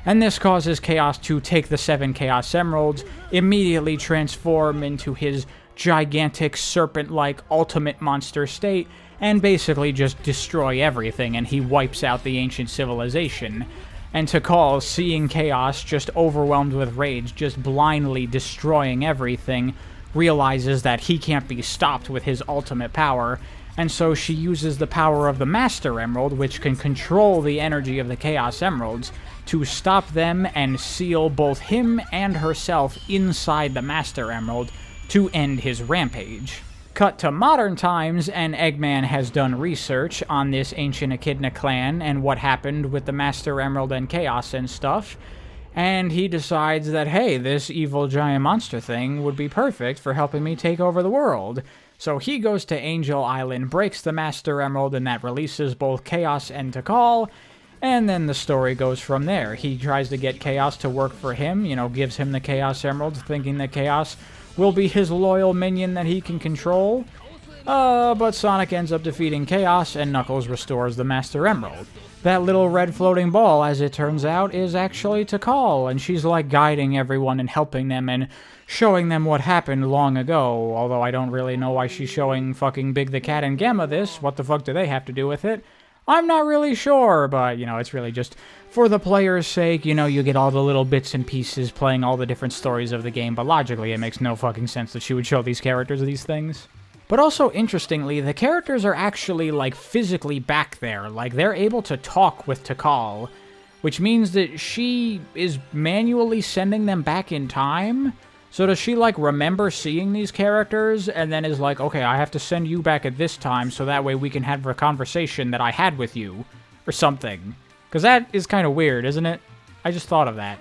And this causes Chaos to take the 7 Chaos Emeralds, immediately transform into his gigantic serpent-like ultimate monster state, and basically just destroy everything, and he wipes out the ancient civilization. And Tikal, seeing Chaos just overwhelmed with rage, just blindly destroying everything, realizes that he can't be stopped with his ultimate power, and so she uses the power of the Master Emerald, which can control the energy of the Chaos Emeralds, to stop them and seal both him and herself inside the Master Emerald to end his rampage. Cut to modern times, and Eggman has done research on this ancient Echidna clan and what happened with the Master Emerald and Chaos and stuff, and he decides that, hey, this evil giant monster thing would be perfect for helping me take over the world. So he goes to Angel Island, breaks the Master Emerald, and that releases both Chaos and Tikal, and then the story goes from there. He tries to get Chaos to work for him, gives him the Chaos Emerald, thinking that Chaos will be his loyal minion that he can control. But Sonic ends up defeating Chaos, and Knuckles restores the Master Emerald. That little red floating ball, as it turns out, is actually Tikal, and she's like guiding everyone and helping them and showing them what happened long ago, although I don't really know why she's showing fucking Big the Cat and Gamma this. What the fuck do they have to do with it? I'm not really sure, but, it's really just for the player's sake. You get all the little bits and pieces playing all the different stories of the game, but logically it makes no fucking sense that she would show these characters these things. But also, interestingly, the characters are actually, like, physically back there. Like, they're able to talk with Tikal. which means that she is manually sending them back in time. So does she, like, remember seeing these characters and then is like, okay, I have to send you back at this time so that way we can have a conversation that I had with you, or something? Because that is kind of weird, isn't it? I just thought of that.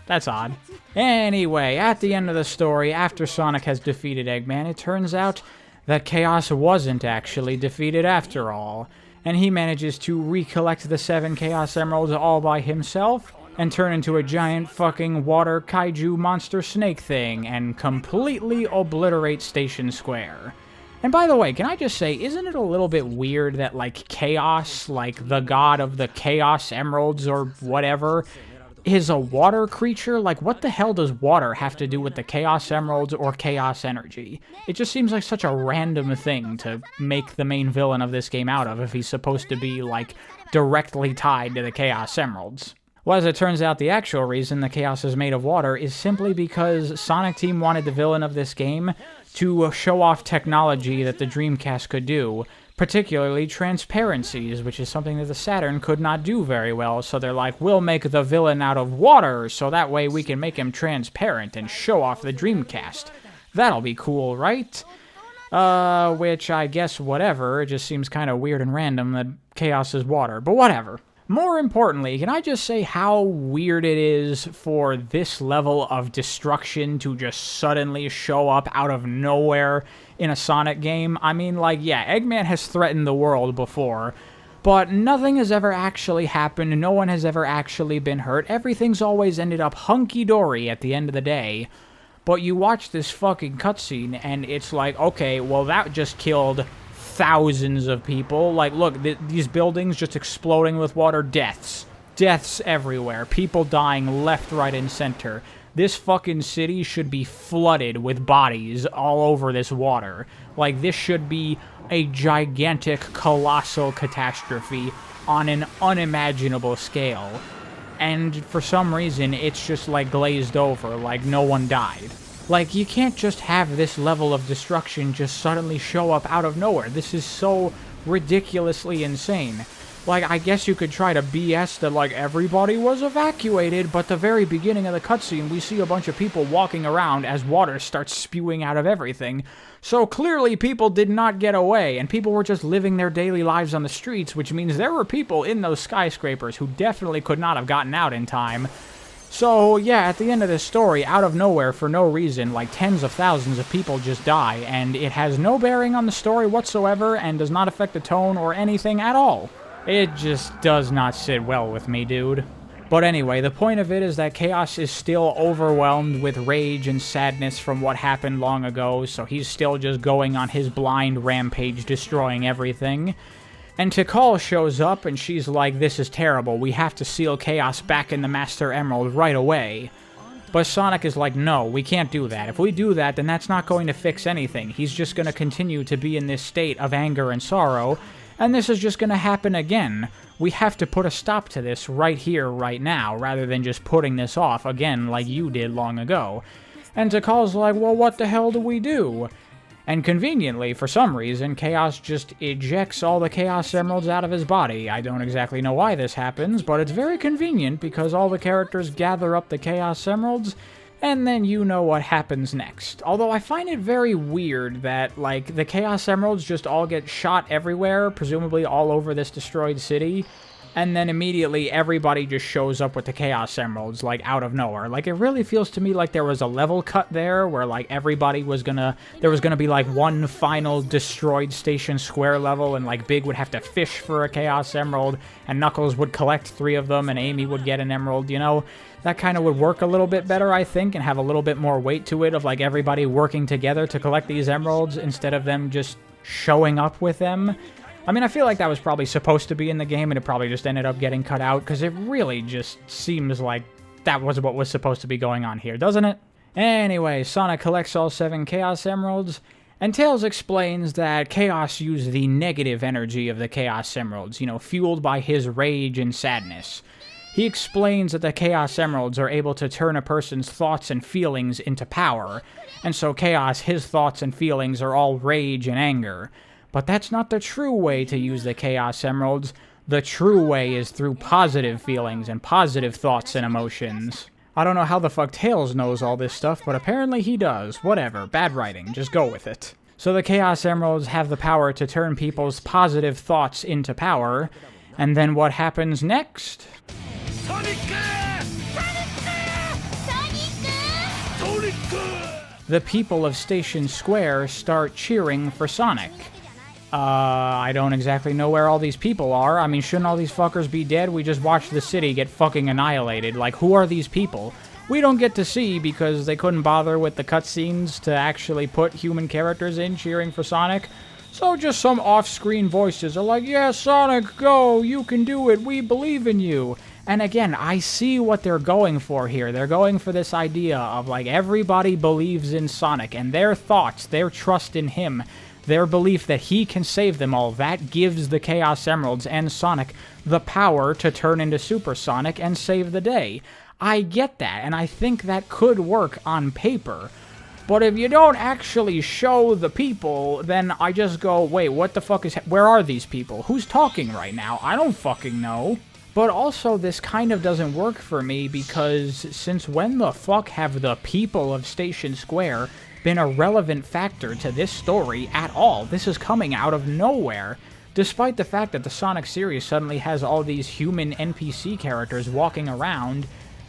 That's odd. Anyway, at the end of the story, after Sonic has defeated Eggman, it turns out that Chaos wasn't actually defeated after all, and he manages to recollect the 7 Chaos Emeralds all by himself, and turn into a giant fucking water kaiju monster snake thing, and completely obliterate Station Square. And by the way, can I just say, isn't it a little bit weird that, like, Chaos, like, the god of the Chaos Emeralds or whatever, is a water creature? Like, what the hell does water have to do with the Chaos Emeralds or Chaos Energy? It just seems like such a random thing to make the main villain of this game out of if he's supposed to be, like, directly tied to the Chaos Emeralds. Well, as it turns out, the actual reason the Chaos is made of water is simply because Sonic Team wanted the villain of this game to show off technology that the Dreamcast could do, particularly transparencies, which is something that the Saturn could not do very well, so they're like, we'll make the villain out of water, so that way we can make him transparent and show off the Dreamcast. That'll be cool, right? Which I guess whatever, it just seems kind of weird and random that Chaos is water, but whatever. More importantly, can I just say how weird it is for this level of destruction to just suddenly show up out of nowhere in a Sonic game? I mean, like, yeah, Eggman has threatened the world before, but nothing has ever actually happened, no one has ever actually been hurt, everything's always ended up hunky-dory at the end of the day. But you watch this fucking cutscene, and it's like, okay, well, that just killed thousands of people. Like, look, these buildings just exploding with water. Deaths everywhere, people dying left, right, and center. This fucking city should be flooded with bodies all over this water. Like, this should be a gigantic, colossal catastrophe on an unimaginable scale. And for some reason, it's just, like, glazed over, like no one died. Like, you can't just have this level of destruction just suddenly show up out of nowhere. This is so ridiculously insane. Like, I guess you could try to BS that, like, everybody was evacuated, but the very beginning of the cutscene, we see a bunch of people walking around as water starts spewing out of everything. So clearly people did not get away, and people were just living their daily lives on the streets, which means there were people in those skyscrapers who definitely could not have gotten out in time. So, yeah, at the end of this story, out of nowhere, for no reason, like, tens of thousands of people just die, and it has no bearing on the story whatsoever, and does not affect the tone or anything at all. It just does not sit well with me, dude. But anyway, the point of it is that Chaos is still overwhelmed with rage and sadness from what happened long ago, so he's still just going on his blind rampage, destroying everything. And Tikal shows up, and she's like, this is terrible, we have to seal Chaos back in the Master Emerald right away. But Sonic is like, no, we can't do that. If we do that, then that's not going to fix anything. He's just going to continue to be in this state of anger and sorrow, and this is just going to happen again. We have to put a stop to this right here, right now, rather than just putting this off again like you did long ago. And Tikal's like, well, what the hell do we do? And conveniently, for some reason, Chaos just ejects all the Chaos Emeralds out of his body. I don't exactly know why this happens, but it's very convenient because all the characters gather up the Chaos Emeralds, and then you know what happens next. Although I find it very weird that, like, the Chaos Emeralds just all get shot everywhere, presumably all over this destroyed city, and then immediately everybody just shows up with the Chaos Emeralds, like, out of nowhere. Like, it really feels to me like there was a level cut there, where, like, everybody was gonna... There was gonna be, like, one final destroyed Station Square level, and, like, Big would have to fish for a Chaos Emerald, and Knuckles would collect 3 of them, and Amy would get an emerald, you know? That kind of would work a little bit better, I think, and have a little bit more weight to it, of, like, everybody working together to collect these emeralds, instead of them just showing up with them. I mean, I feel like that was probably supposed to be in the game, and it probably just ended up getting cut out, because it really just seems like that was what was supposed to be going on here, doesn't it? Anyway, Sonic collects all 7 Chaos Emeralds, and Tails explains that Chaos used the negative energy of the Chaos Emeralds, you know, fueled by his rage and sadness. He explains that the Chaos Emeralds are able to turn a person's thoughts and feelings into power, and so Chaos, his thoughts and feelings are all rage and anger. But that's not the true way to use the Chaos Emeralds. The true way is through positive feelings and positive thoughts and emotions. I don't know how the fuck Tails knows all this stuff, but apparently he does. Whatever, bad writing, just go with it. So the Chaos Emeralds have the power to turn people's positive thoughts into power, and then what happens next? The people of Station Square start cheering for Sonic. I don't exactly know where all these people are. I mean, shouldn't all these fuckers be dead? We just watched the city get fucking annihilated. Like, who are these people? We don't get to see because they couldn't bother with the cutscenes to actually put human characters in cheering for Sonic. So just some off-screen voices are like, yeah, Sonic, go, you can do it, we believe in you. And again, I see what they're going for here. They're going for this idea of, like, everybody believes in Sonic, and their thoughts, their trust in him, their belief that he can save them all, that gives the Chaos Emeralds and Sonic the power to turn into Super Sonic and save the day. I get that, and I think that could work on paper. But if you don't actually show the people, then I just go, wait, what the fuck is... Where are these people? Who's talking right now? I don't fucking know. But also, this kind of doesn't work for me because since when the fuck have the people of Station Square been a relevant factor to this story at all? This is coming out of nowhere. Despite the fact that the Sonic series suddenly has all these human NPC characters walking around,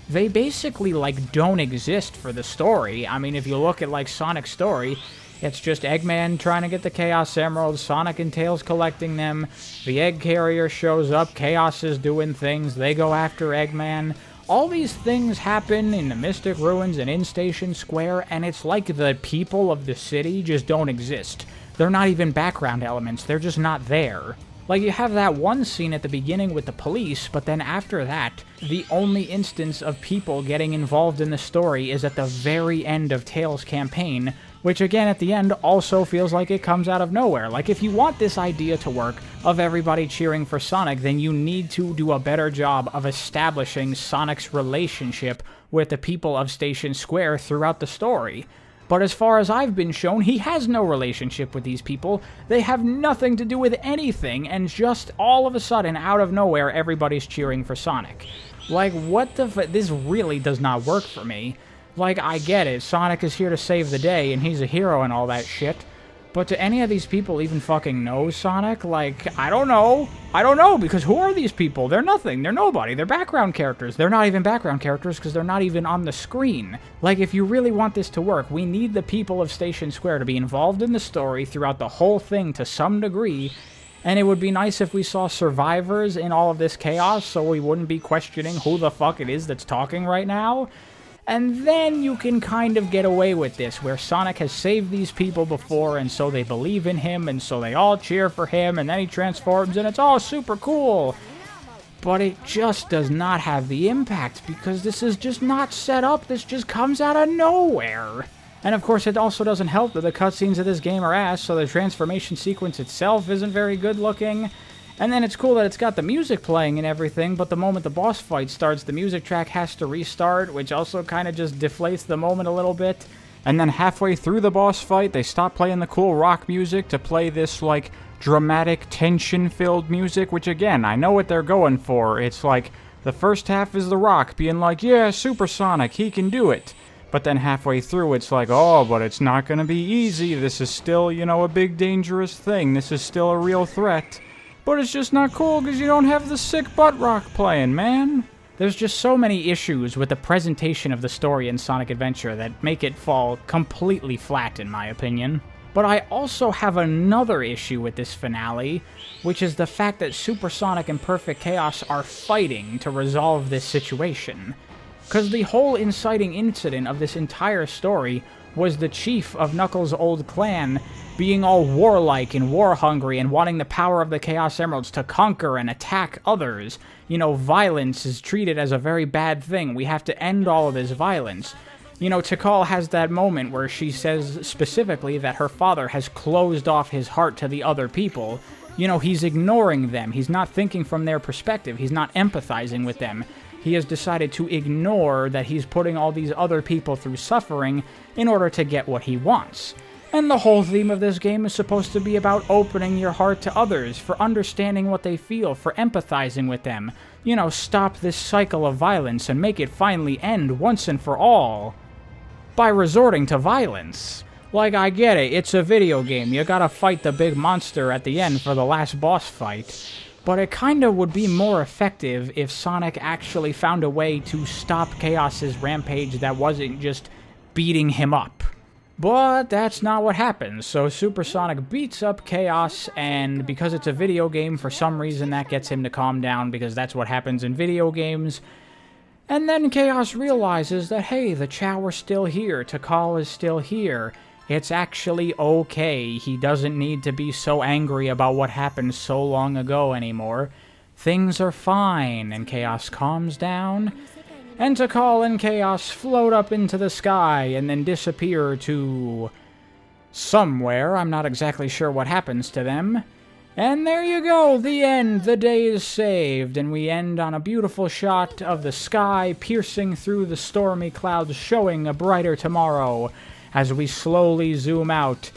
they basically, like, don't exist for the story. I mean, if you look at, like, Sonic's story, it's just Eggman trying to get the Chaos Emeralds, Sonic and Tails collecting them, the Egg Carrier shows up, Chaos is doing things, they go after Eggman. All these things happen in the Mystic Ruins and in Station Square, and it's like the people of the city just don't exist. They're not even background elements, they're just not there. Like, you have that one scene at the beginning with the police, but then after that, the only instance of people getting involved in the story is at the very end of Tails' campaign, which again, at the end, also feels like it comes out of nowhere. Like, if you want this idea to work, of everybody cheering for Sonic, then you need to do a better job of establishing Sonic's relationship with the people of Station Square throughout the story. But as far as I've been shown, he has no relationship with these people. They have nothing to do with anything, and just all of a sudden, out of nowhere, everybody's cheering for Sonic. Like, what the this really does not work for me. Like, I get it, Sonic is here to save the day, and he's a hero and all that shit. But do any of these people even fucking know Sonic? Like, I don't know. I don't know, because who are these people? They're nothing. They're nobody. They're background characters. They're not even background characters because they're not even on the screen. Like, if you really want this to work, we need the people of Station Square to be involved in the story throughout the whole thing to some degree. And it would be nice if we saw survivors in all of this chaos so we wouldn't be questioning who the fuck it is that's talking right now. And then you can kind of get away with this, where Sonic has saved these people before, and so they believe in him, and so they all cheer for him, and then he transforms, and it's all super cool. But it just does not have the impact, because this is just not set up, this just comes out of nowhere. And of course, it also doesn't help that the cutscenes of this game are ass, so the transformation sequence itself isn't very good looking. And then it's cool that it's got the music playing and everything, but the moment the boss fight starts, the music track has to restart, which also kind of just deflates the moment a little bit. And then halfway through the boss fight, they stop playing the cool rock music to play this, like, dramatic, tension-filled music, which again, I know what they're going for. It's like, the first half is the rock being like, yeah, Super Sonic, he can do it. But then halfway through, it's like, oh, but it's not gonna be easy. This is still, you know, a big dangerous thing. This is still a real threat. But it's just not cool because you don't have the sick butt rock playing, man. There's just so many issues with the presentation of the story in Sonic Adventure that make it fall completely flat, in my opinion. But I also have another issue with this finale, which is the fact that Super Sonic and Perfect Chaos are fighting to resolve this situation. Because the whole inciting incident of this entire story was the chief of Knuckles' old clan being all warlike and war-hungry and wanting the power of the Chaos Emeralds to conquer and attack others. You know, violence is treated as a very bad thing. We have to end all of this violence. You know, Tikal has that moment where she says specifically that her father has closed off his heart to the other people. You know, he's ignoring them. He's not thinking from their perspective. He's not empathizing with them. He has decided to ignore that he's putting all these other people through suffering in order to get what he wants. And the whole theme of this game is supposed to be about opening your heart to others, for understanding what they feel, for empathizing with them. You know, stop this cycle of violence and make it finally end once and for all by resorting to violence. Like, I get it, it's a video game, you gotta fight the big monster at the end for the last boss fight. But it kinda would be more effective if Sonic actually found a way to stop Chaos's rampage that wasn't just beating him up. But that's not what happens, so Super Sonic beats up Chaos, and because it's a video game, for some reason that gets him to calm down, because that's what happens in video games. And then Chaos realizes that, hey, the Chow are still here, Tikal is still here. It's actually okay, he doesn't need to be so angry about what happened so long ago anymore. Things are fine, and Chaos calms down. And Tikal and Chaos float up into the sky and then disappear to somewhere. I'm not exactly sure what happens to them. And there you go, the end. The day is saved, and we end on a beautiful shot of the sky piercing through the stormy clouds, showing a brighter tomorrow as we slowly zoom out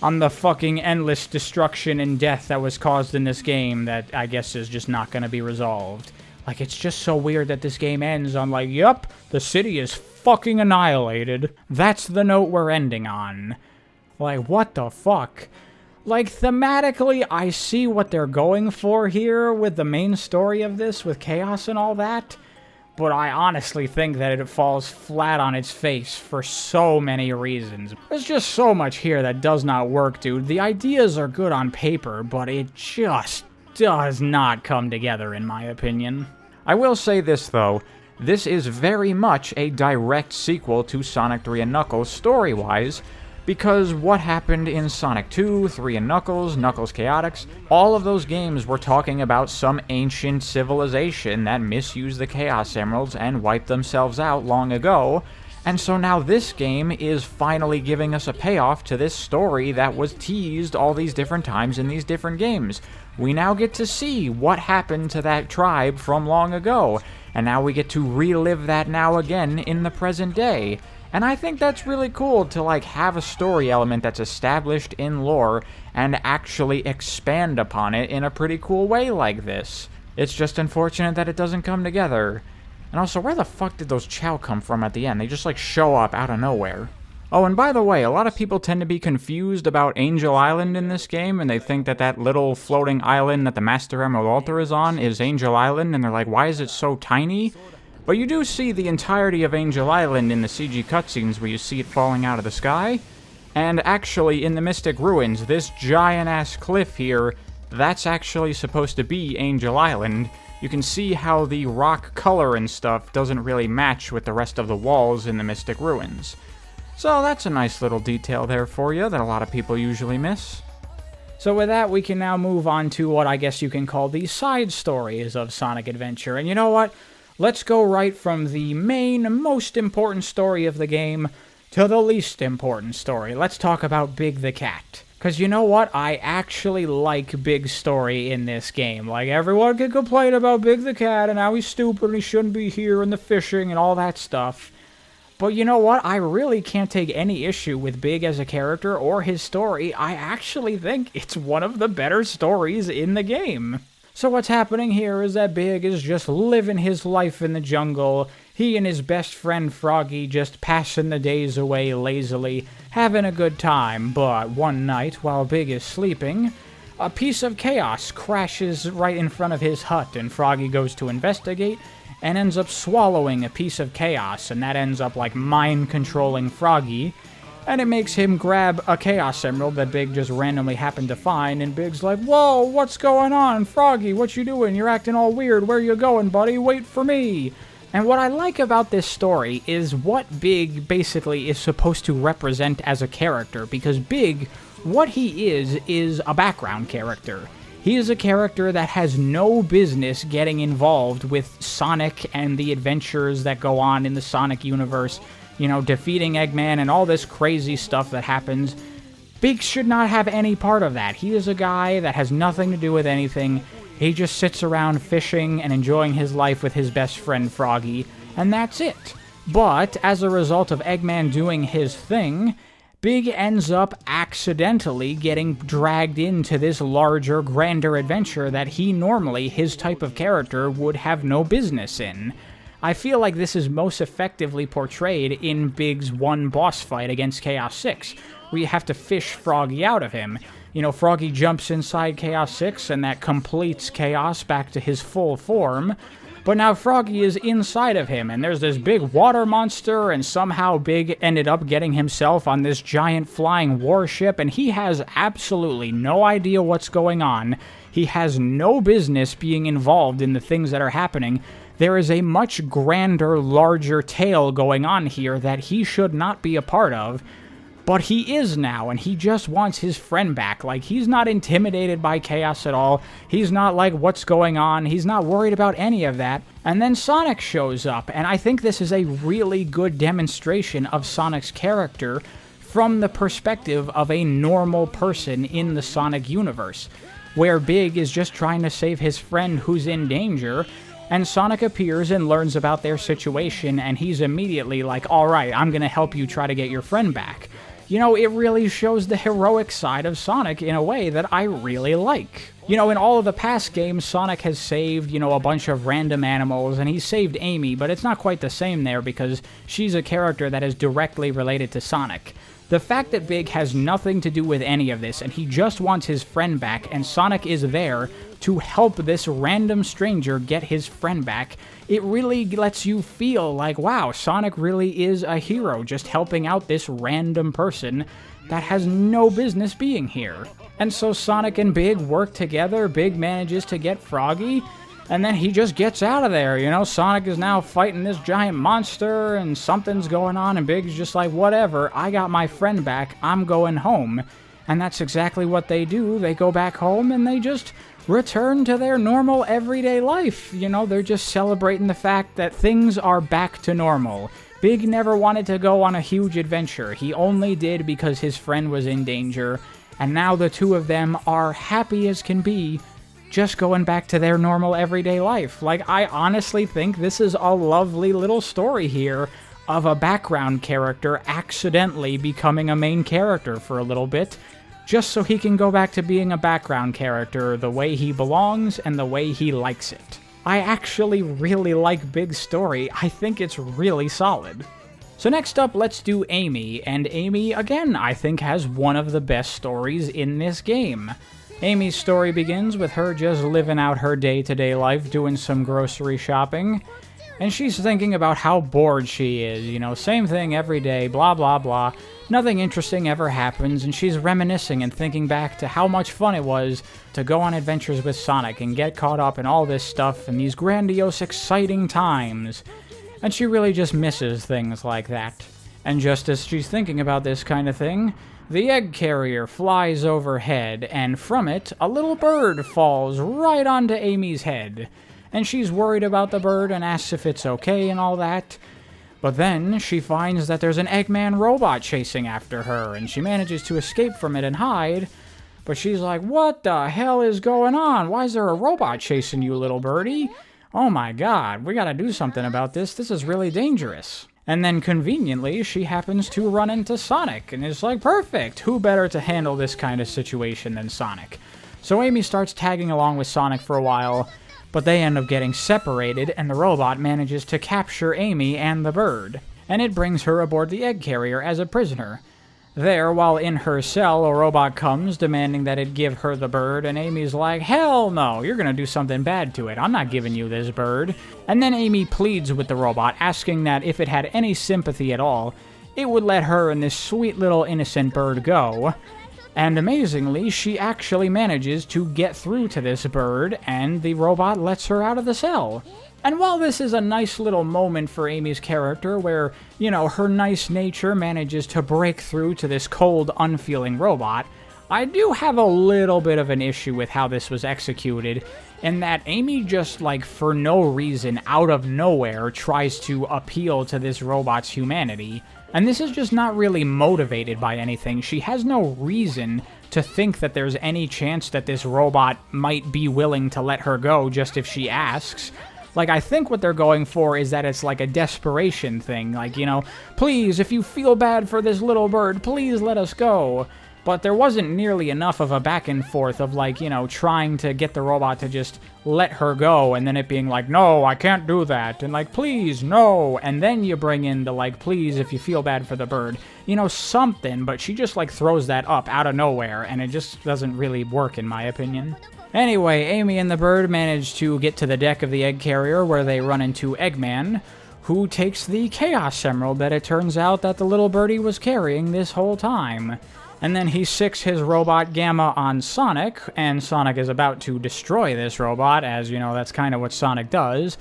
on the fucking endless destruction and death that was caused in this game that I guess is just not going to be resolved. Like, it's just so weird that this game ends on, like, yup, the city is fucking annihilated. That's the note we're ending on. Like, what the fuck? Like, thematically, I see what they're going for here with the main story of this, with Chaos and all that, but I honestly think that it falls flat on its face for so many reasons. There's just so much here that does not work, dude. The ideas are good on paper, but it just does not come together, in my opinion. I will say this, though. This is very much a direct sequel to Sonic 3 and Knuckles story-wise, because what happened in Sonic 2, 3 and Knuckles, Knuckles Chaotix, all of those games were talking about some ancient civilization that misused the Chaos Emeralds and wiped themselves out long ago, and so now this game is finally giving us a payoff to this story that was teased all these different times in these different games. We now get to see what happened to that tribe from long ago, and now we get to relive that now again in the present day. And I think that's really cool to, like, have a story element that's established in lore and actually expand upon it in a pretty cool way like this. It's just unfortunate that it doesn't come together. And also, where the fuck did those Chow come from at the end? They just, like, show up out of nowhere. Oh, and by the way, a lot of people tend to be confused about Angel Island in this game, and they think that that little floating island that the Master Emerald Altar is on is Angel Island, and they're like, why is it so tiny? But you do see the entirety of Angel Island in the CG cutscenes where you see it falling out of the sky. And actually, in the Mystic Ruins, this giant-ass cliff here, that's actually supposed to be Angel Island. You can see how the rock color and stuff doesn't really match with the rest of the walls in the Mystic Ruins. So that's a nice little detail there for you that a lot of people usually miss. So with that, we can now move on to what I guess you can call the side stories of Sonic Adventure. And you know what? Let's go right from the main, most important story of the game to the least important story. Let's talk about Big the Cat. Because you know what? I actually like Big's story in this game. Like, everyone can complain about Big the Cat and how he's stupid and he shouldn't be here and the fishing and all that stuff. But you know what? I really can't take any issue with Big as a character or his story. I actually think it's one of the better stories in the game. So what's happening here is that Big is just living his life in the jungle. He and his best friend Froggy just passing the days away lazily, having a good time. But one night, while Big is sleeping, a piece of chaos crashes right in front of his hut, and Froggy goes to investigate and ends up swallowing a piece of chaos, and that ends up like mind-controlling Froggy. And it makes him grab a Chaos Emerald that Big just randomly happened to find, and Big's like, whoa, what's going on? Froggy, what you doing? You're acting all weird. Where you going, buddy? Wait for me. And what I like about this story is what Big basically is supposed to represent as a character, because Big, what he is a background character. He is a character that has no business getting involved with Sonic and the adventures that go on in the Sonic universe. You know, defeating Eggman and all this crazy stuff that happens. Big should not have any part of that. He is a guy that has nothing to do with anything. He just sits around fishing and enjoying his life with his best friend Froggy, and that's it. But, as a result of Eggman doing his thing, Big ends up accidentally getting dragged into this larger, grander adventure that he normally, his type of character, would have no business in. I feel like this is most effectively portrayed in Big's one boss fight against Chaos 6, where you have to fish Froggy out of him. You know, Froggy jumps inside Chaos 6, and that completes Chaos back to his full form. But now Froggy is inside of him, and there's this big water monster, and somehow Big ended up getting himself on this giant flying warship, and he has absolutely no idea what's going on. He has no business being involved in the things that are happening. There is a much grander, larger tale going on here that he should not be a part of. But he is now, and he just wants his friend back. Like, he's not intimidated by Chaos at all. He's not like, what's going on? He's not worried about any of that. And then Sonic shows up, and I think this is a really good demonstration of Sonic's character from the perspective of a normal person in the Sonic universe, where Big is just trying to save his friend who's in danger, and Sonic appears and learns about their situation, and he's immediately like, alright, I'm gonna help you try to get your friend back. You know, it really shows the heroic side of Sonic in a way that I really like. You know, in all of the past games, Sonic has saved, you know, a bunch of random animals, and he saved Amy, but it's not quite the same there because she's a character that is directly related to Sonic. The fact that Big has nothing to do with any of this, and he just wants his friend back, and Sonic is there to help this random stranger get his friend back, it really lets you feel like, wow, Sonic really is a hero, just helping out this random person that has no business being here. And so Sonic and Big work together, Big manages to get Froggy, and then he just gets out of there, you know? Sonic is now fighting this giant monster, and something's going on, and Big's just like, whatever, I got my friend back, I'm going home. And that's exactly what they do. They go back home, and they just return to their normal everyday life. You know, they're just celebrating the fact that things are back to normal. Big never wanted to go on a huge adventure. He only did because his friend was in danger, and now the two of them are happy as can be, just going back to their normal everyday life. Like, I honestly think this is a lovely little story here of a background character accidentally becoming a main character for a little bit, just so he can go back to being a background character the way he belongs and the way he likes it. I actually really like Big's story. I think it's really solid. So next up, let's do Amy, and Amy, again, I think has one of the best stories in this game. Amy's story begins with her just living out her day-to-day life, doing some grocery shopping, and she's thinking about how bored she is, you know, same thing every day, blah blah blah. Nothing interesting ever happens, and she's reminiscing and thinking back to how much fun it was to go on adventures with Sonic and get caught up in all this stuff and these grandiose, exciting times. And she really just misses things like that. And just as she's thinking about this kind of thing, the egg carrier flies overhead, and from it, a little bird falls right onto Amy's head. And she's worried about the bird and asks if it's okay and all that. But then she finds that there's an Eggman robot chasing after her, and she manages to escape from it and hide. But she's like, what the hell is going on? Why is there a robot chasing you, little birdie? Oh my god, we gotta do something about this. This is really dangerous. And then conveniently, she happens to run into Sonic, and is like, perfect! Who better to handle this kind of situation than Sonic? So Amy starts tagging along with Sonic for a while, but they end up getting separated, and the robot manages to capture Amy and the bird, and it brings her aboard the egg carrier as a prisoner. There, while in her cell, a robot comes, demanding that it give her the bird, and Amy's like, hell no, you're gonna do something bad to it, I'm not giving you this bird. And then Amy pleads with the robot, asking that if it had any sympathy at all, it would let her and this sweet little innocent bird go. And amazingly, she actually manages to get through to this bird, and the robot lets her out of the cell. And while this is a nice little moment for Amy's character, where, you know, her nice nature manages to break through to this cold, unfeeling robot, I do have a little bit of an issue with how this was executed, in that Amy just, like, for no reason, out of nowhere, tries to appeal to this robot's humanity. And this is just not really motivated by anything. She has no reason to think that there's any chance that this robot might be willing to let her go just if she asks. Like, I think what they're going for is that it's like a desperation thing. Like, you know, please, if you feel bad for this little bird, please let us go. But there wasn't nearly enough of a back and forth of, like, you know, trying to get the robot to just let her go, and then it being like, no, I can't do that, and like, please, no, and then you bring in the, like, please, if you feel bad for the bird, you know, something, but she just, like, throws that up out of nowhere, and it just doesn't really work, in my opinion. Anyway, Amy and the bird manage to get to the deck of the egg carrier, where they run into Eggman, who takes the Chaos Emerald that it turns out that the little birdie was carrying this whole time. And then he sicks his robot Gamma on Sonic, and Sonic is about to destroy this robot, as, you know, that's kind of what Sonic does.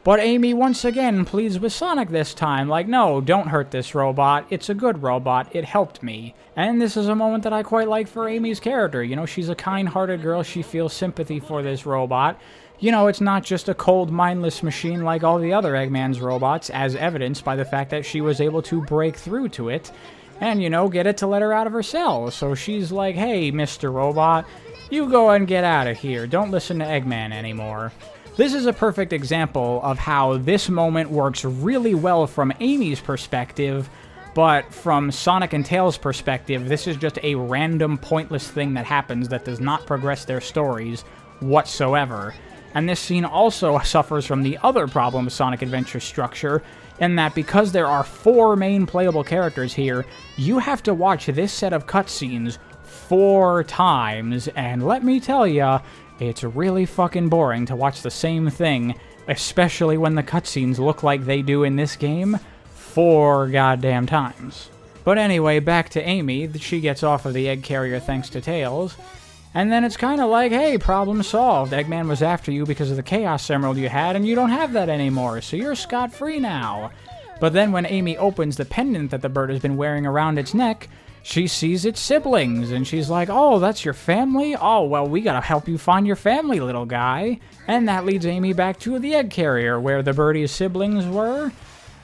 But Amy once again pleads with Sonic this time, like, no, don't hurt this robot, it's a good robot, it helped me. And this is a moment that I quite like for Amy's character. You know, she's a kind-hearted girl, she feels sympathy for this robot. You know, it's not just a cold, mindless machine like all the other Eggman's robots, as evidenced by the fact that she was able to break through to it. And, you know, get it to let her out of her cell. So she's like, hey, Mr. Robot, you go and get out of here. Don't listen to Eggman anymore. This is a perfect example of how this moment works really well from Amy's perspective, but from Sonic and Tails' perspective, this is just a random, pointless thing that happens that does not progress their stories whatsoever. And this scene also suffers from the other problem of Sonic Adventure's structure, in that because there are 4 main playable characters here, you have to watch this set of cutscenes 4 times, and let me tell ya, it's really fucking boring to watch the same thing, especially when the cutscenes look like they do in this game 4 goddamn times. But anyway, back to Amy. She gets off of the egg carrier thanks to Tails. And then it's kind of like, hey, problem solved. Eggman was after you because of the Chaos Emerald you had, and you don't have that anymore, so you're scot-free now. But then when Amy opens the pendant that the bird has been wearing around its neck, she sees its siblings, and she's like, oh, that's your family? Oh, well, we gotta help you find your family, little guy. And that leads Amy back to the egg carrier, where the birdie's siblings were.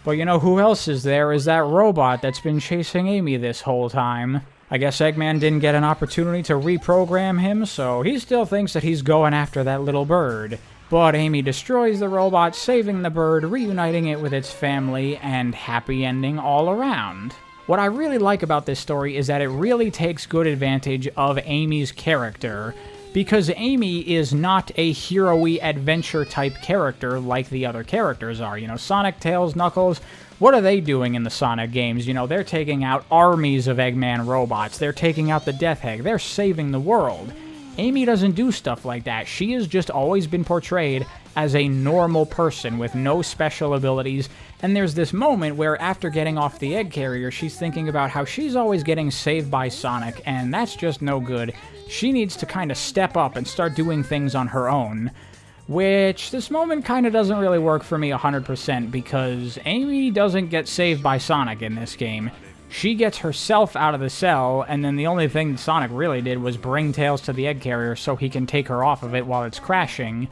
But you know who else is there is that robot that's been chasing Amy this whole time. I guess Eggman didn't get an opportunity to reprogram him, so he still thinks that he's going after that little bird. But Amy destroys the robot, saving the bird, reuniting it with its family, and happy ending all around. What I really like about this story is that it really takes good advantage of Amy's character, because Amy is not a hero-y adventure-type character like the other characters are. You know, Sonic, Tails, Knuckles, what are they doing in the Sonic games? You know, they're taking out armies of Eggman robots. They're taking out the Death Egg. They're saving the world. Amy doesn't do stuff like that. She has just always been portrayed as a normal person with no special abilities, and there's this moment where after getting off the egg carrier, she's thinking about how she's always getting saved by Sonic, and that's just no good. She needs to kind of step up and start doing things on her own. Which, this moment kind of doesn't really work for me 100%, because Amy doesn't get saved by Sonic in this game. She gets herself out of the cell, and then the only thing Sonic really did was bring Tails to the egg carrier so he can take her off of it while it's crashing.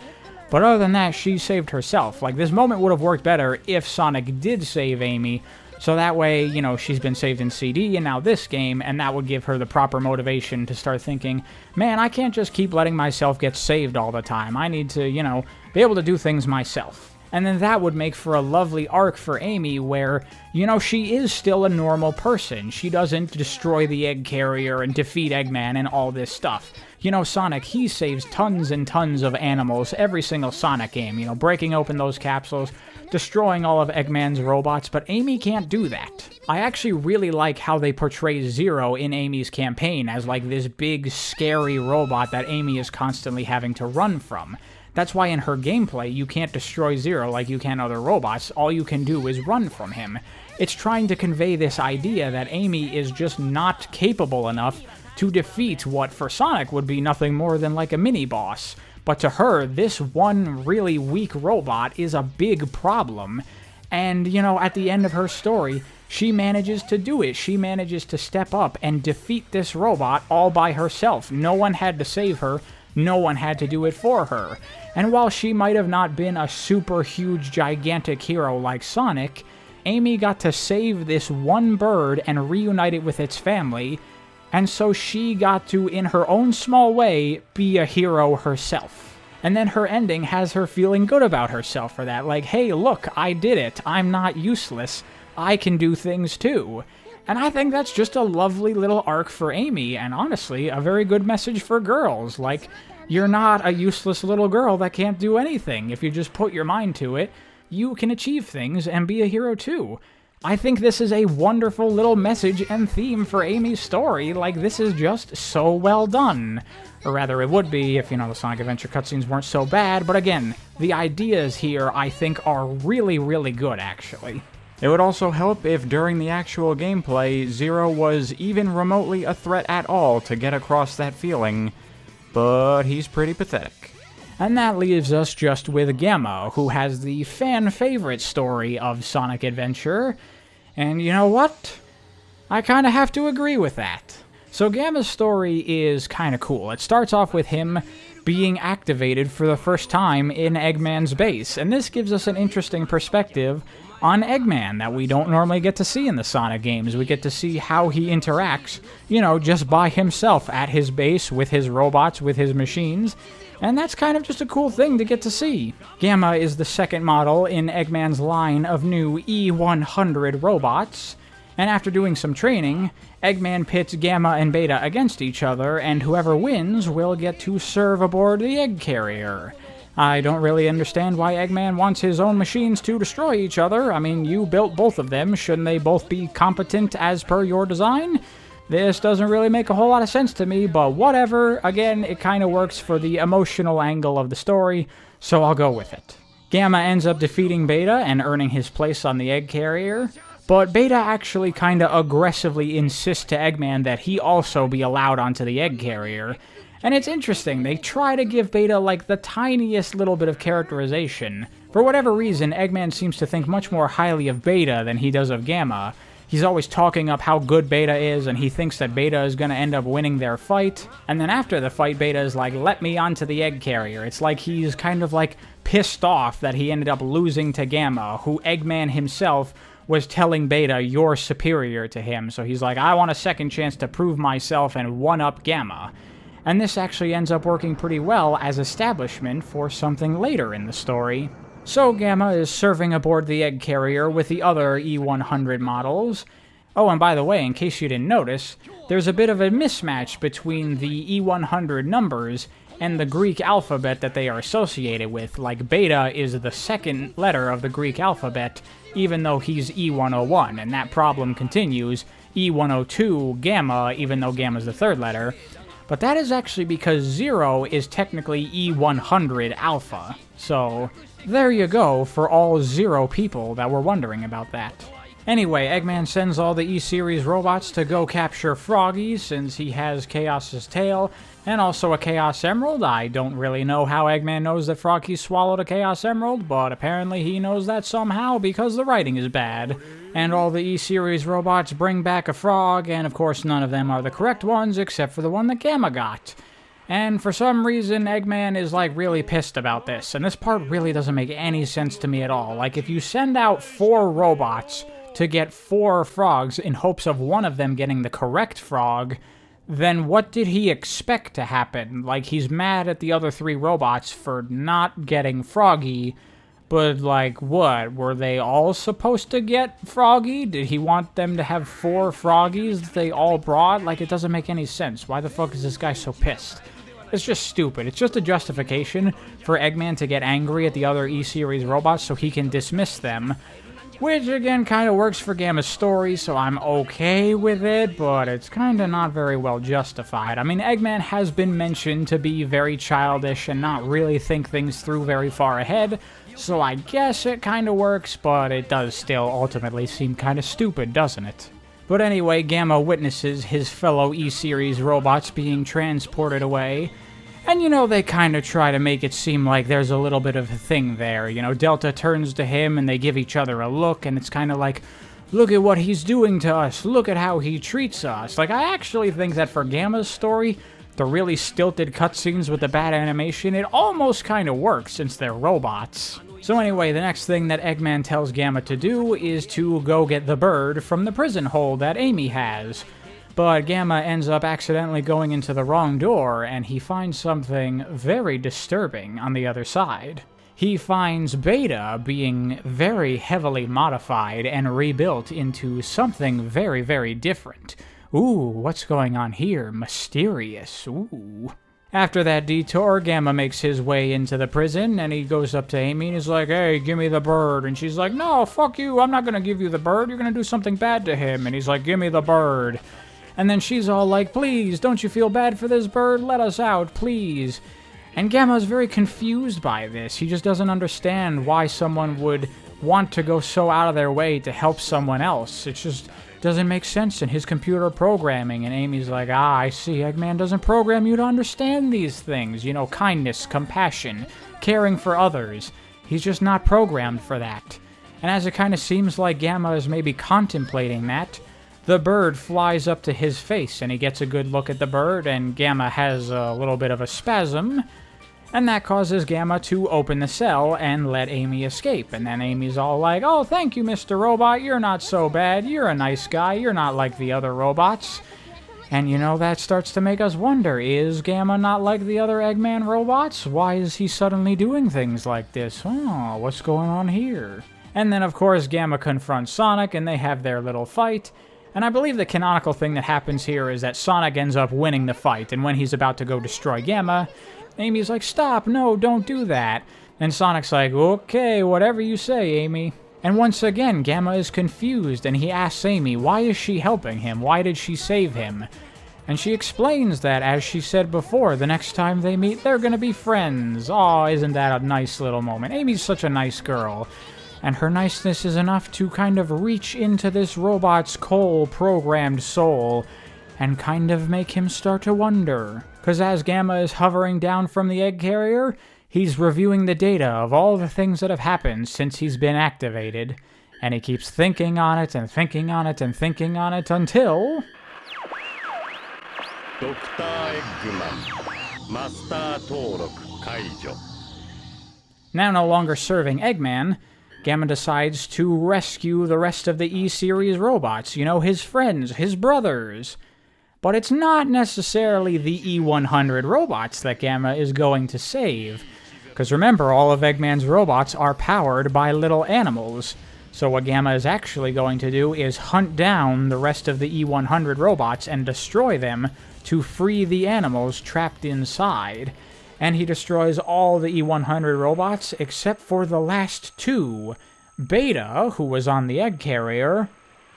But other than that, she saved herself. Like, this moment would have worked better if Sonic did save Amy, so that way, you know, she's been saved in CD and now this game, and that would give her the proper motivation to start thinking, man, I can't just keep letting myself get saved all the time. I need to, you know, be able to do things myself. And then that would make for a lovely arc for Amy where, you know, she is still a normal person. She doesn't destroy the egg carrier and defeat Eggman and all this stuff. You know, Sonic, he saves tons and tons of animals every single Sonic game, you know, breaking open those capsules, destroying all of Eggman's robots, but Amy can't do that. I actually really like how they portray Zero in Amy's campaign as like this big, scary robot that Amy is constantly having to run from. That's why in her gameplay, you can't destroy Zero like you can other robots. All you can do is run from him. It's trying to convey this idea that Amy is just not capable enough to defeat what for Sonic would be nothing more than like a mini-boss. But to her, this one really weak robot is a big problem. And, you know, at the end of her story, she manages to do it. She manages to step up and defeat this robot all by herself. No one had to save her. No one had to do it for her. And while she might have not been a super huge, gigantic hero like Sonic, Amy got to save this one bird and reunite it with its family, and so she got to, in her own small way, be a hero herself. And then her ending has her feeling good about herself for that. Like, hey, look, I did it. I'm not useless. I can do things too. And I think that's just a lovely little arc for Amy, and honestly, a very good message for girls. Like, you're not a useless little girl that can't do anything. If you just put your mind to it, you can achieve things and be a hero too. I think this is a wonderful little message and theme for Amy's story. Like, this is just so well done. Or rather, it would be if, the Sonic Adventure cutscenes weren't so bad, but again, the ideas here, I think, are really, really good, actually. It would also help if during the actual gameplay, Zero was even remotely a threat at all to get across that feeling, but he's pretty pathetic. And that leaves us just with Gamma, who has the fan-favorite story of Sonic Adventure, and you know what? I kinda have to agree with that. So Gamma's story is kinda cool. It starts off with him being activated for the first time in Eggman's base, and this gives us an interesting perspective on Eggman that we don't normally get to see in the Sonic games. We get to see how he interacts, just by himself at his base, with his robots, with his machines, and that's kind of just a cool thing to get to see. Gamma is the second model in Eggman's line of new E100 robots, and after doing some training, Eggman pits Gamma and Beta against each other, and whoever wins will get to serve aboard the egg carrier. I don't really understand why Eggman wants his own machines to destroy each other. I mean, you built both of them. Shouldn't they both be competent as per your design? This doesn't really make a whole lot of sense to me, but whatever. Again, it kind of works for the emotional angle of the story, so I'll go with it. Gamma ends up defeating Beta and earning his place on the egg carrier, but Beta actually kind of aggressively insists to Eggman that he also be allowed onto the egg carrier. And it's interesting, they try to give Beta like the tiniest little bit of characterization. For whatever reason, Eggman seems to think much more highly of Beta than he does of Gamma. He's always talking up how good Beta is, and he thinks that Beta is going to end up winning their fight. And then after the fight, Beta is like, let me onto the egg carrier. It's like he's kind of like pissed off that he ended up losing to Gamma, who Eggman himself was telling Beta, you're superior to him. So he's like, I want a second chance to prove myself and one-up Gamma. And this actually ends up working pretty well as establishment for something later in the story. So Gamma is serving aboard the egg carrier with the other E100 models. Oh, and by the way, in case you didn't notice, there's a bit of a mismatch between the E100 numbers and the Greek alphabet that they are associated with. Like, Beta is the second letter of the Greek alphabet, even though he's E101, and that problem continues. E102, Gamma, even though Gamma's the third letter. But that is actually because Zero is technically E100 Alpha. So, there you go for all Zero people that were wondering about that. Anyway, Eggman sends all the E-Series robots to go capture Froggy, since he has Chaos's tail, and also a Chaos Emerald. I don't really know how Eggman knows that Froggy swallowed a Chaos Emerald, but apparently he knows that somehow because the writing is bad. And all the E-Series robots bring back a frog, and of course none of them are the correct ones, except for the one that Gamma got. And for some reason, Eggman is like really pissed about this, and this part really doesn't make any sense to me at all. Like, if you send out 4 robots to get 4 frogs in hopes of one of them getting the correct frog, then what did he expect to happen? Like, he's mad at the other 3 robots for not getting Froggy, but like, what? Were they all supposed to get Froggy? Did he want them to have 4 Froggies that they all brought? Like, it doesn't make any sense. Why the fuck is this guy so pissed? It's just stupid. It's just a justification for Eggman to get angry at the other E-Series robots so he can dismiss them. Which, again, kind of works for Gamma's story, so I'm okay with it, but it's kind of not very well justified. I mean, Eggman has been mentioned to be very childish and not really think things through very far ahead, so I guess it kind of works, but it does still ultimately seem kind of stupid, doesn't it? But anyway, Gamma witnesses his fellow E-Series robots being transported away, and, they kind of try to make it seem like there's a little bit of a thing there. Delta turns to him and they give each other a look, and it's kind of like, look at what he's doing to us, look at how he treats us. Like, I actually think that for Gamma's story, the really stilted cutscenes with the bad animation, it almost kind of works since they're robots. So anyway, the next thing that Eggman tells Gamma to do is to go get the bird from the prison hole that Amy has. But Gamma ends up accidentally going into the wrong door, and he finds something very disturbing on the other side. He finds Beta being very heavily modified and rebuilt into something very, very different. Ooh, what's going on here? Mysterious. Ooh. After that detour, Gamma makes his way into the prison, and he goes up to Amy and he's like, "Hey, give me the bird." And she's like, "No, fuck you, I'm not gonna give you the bird, you're gonna do something bad to him." And he's like, "Give me the bird." And then she's all like, "Please, don't you feel bad for this bird? Let us out, please." And Gamma is very confused by this. He just doesn't understand why someone would want to go so out of their way to help someone else. It just doesn't make sense in his computer programming. And Amy's like, I see. Eggman doesn't program you to understand these things. You know, kindness, compassion, caring for others. He's just not programmed for that. And as it kind of seems like Gamma is maybe contemplating that, the bird flies up to his face, and he gets a good look at the bird, and Gamma has a little bit of a spasm, and that causes Gamma to open the cell and let Amy escape. And then Amy's all like, "Oh, thank you, Mr. Robot, you're not so bad, you're a nice guy, you're not like the other robots." And you know, that starts to make us wonder, is Gamma not like the other Eggman robots? Why is he suddenly doing things like this? Oh, what's going on here? And then, of course, Gamma confronts Sonic, and they have their little fight. And I believe the canonical thing that happens here is that Sonic ends up winning the fight, and when he's about to go destroy Gamma, Amy's like, "Stop, no, don't do that." And Sonic's like, "Okay, whatever you say, Amy." And once again, Gamma is confused, and he asks Amy, why is she helping him? Why did she save him? And she explains that, as she said before, the next time they meet, they're gonna be friends. Aw, isn't that a nice little moment? Amy's such a nice girl. And her niceness is enough to kind of reach into this robot's programmed soul and kind of make him start to wonder. Because as Gamma is hovering down from the egg carrier, he's reviewing the data of all the things that have happened since he's been activated, and he keeps thinking on it and thinking on it and thinking on it until... Dr. Eggman, Master 登録解除. Now no longer serving Eggman, Gamma decides to rescue the rest of the E-Series robots, you know, his friends, his brothers. But it's not necessarily the E100 robots that Gamma is going to save. Because remember, all of Eggman's robots are powered by little animals. So what Gamma is actually going to do is hunt down the rest of the E100 robots and destroy them to free the animals trapped inside. And he destroys all the E100 robots except for the last two, Beta, who was on the egg carrier,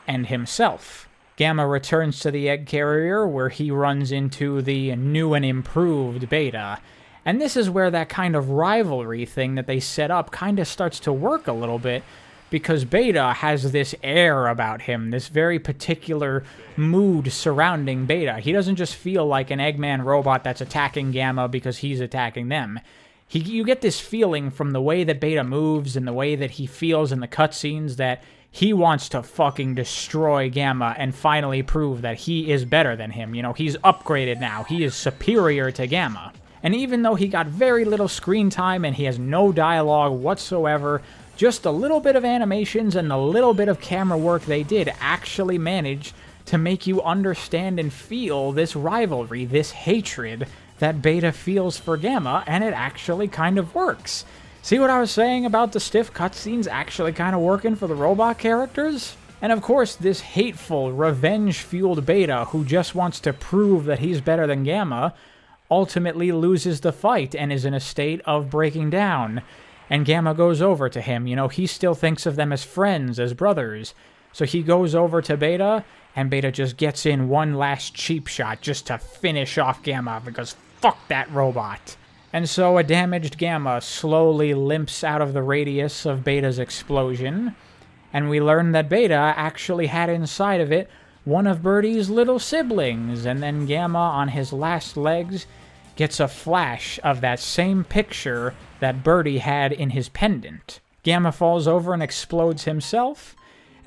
and himself. Gamma returns to the egg carrier, where he runs into the new and improved Beta. And this is where that kind of rivalry thing that they set up kind of starts to work a little bit, because Beta has this air about him, this very particular mood surrounding Beta. He doesn't just feel like an Eggman robot that's attacking Gamma because he's attacking them. You get this feeling from the way that Beta moves and the way that he feels in the cutscenes that he wants to fucking destroy Gamma and finally prove that he is better than him. You know, he's upgraded now. He is superior to Gamma. And even though he got very little screen time and he has no dialogue whatsoever, just a little bit of animations and a little bit of camera work they did actually manage to make you understand and feel this rivalry, this hatred that Beta feels for Gamma, and it actually kind of works. See what I was saying about the stiff cutscenes actually kind of working for the robot characters? And of course, this hateful, revenge-fueled Beta who just wants to prove that he's better than Gamma ultimately loses the fight and is in a state of breaking down. And Gamma goes over to him. You know, he still thinks of them as friends, as brothers. So he goes over to Beta, and Beta just gets in one last cheap shot just to finish off Gamma, because fuck that robot. And so a damaged Gamma slowly limps out of the radius of Beta's explosion, and we learn that Beta actually had inside of it one of Birdie's little siblings, and then Gamma, on his last legs, gets a flash of that same picture that Birdie had in his pendant. Gamma falls over and explodes himself,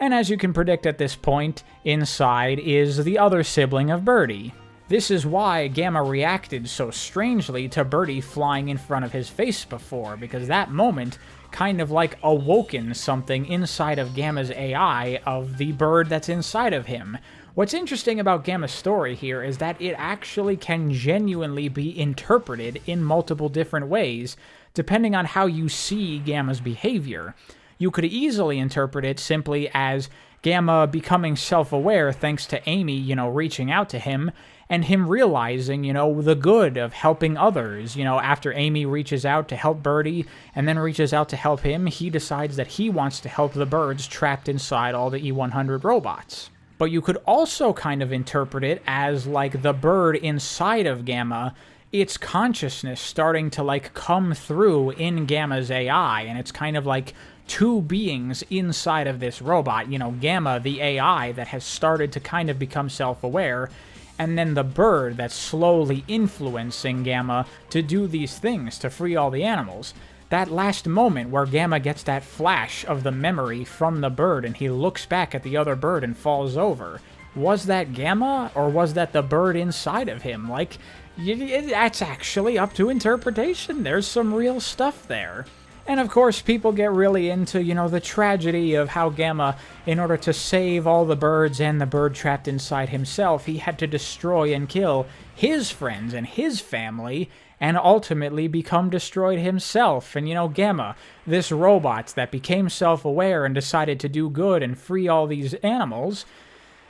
and as you can predict at this point, inside is the other sibling of Birdie. This is why Gamma reacted so strangely to Birdie flying in front of his face before, because that moment kind of like awoken something inside of Gamma's AI of the bird that's inside of him. What's interesting about Gamma's story here is that it actually can genuinely be interpreted in multiple different ways, depending on how you see Gamma's behavior. You could easily interpret it simply as Gamma becoming self-aware thanks to Amy, reaching out to him, and him realizing, the good of helping others. After Amy reaches out to help Birdie and then reaches out to help him, he decides that he wants to help the birds trapped inside all the E100 robots. But you could also kind of interpret it as, like, the bird inside of Gamma, its consciousness starting to, like, come through in Gamma's AI, and it's kind of like two beings inside of this robot. Gamma, the AI, that has started to kind of become self-aware, and then the bird that's slowly influencing Gamma to do these things, to free all the animals. That last moment where Gamma gets that flash of the memory from the bird and he looks back at the other bird and falls over. Was that Gamma, or was that the bird inside of him? Like, that's actually up to interpretation. There's some real stuff there. And of course, people get really into, the tragedy of how Gamma, in order to save all the birds and the bird trapped inside himself, he had to destroy and kill his friends and his family, and ultimately become destroyed himself. And, Gamma, this robot that became self-aware and decided to do good and free all these animals,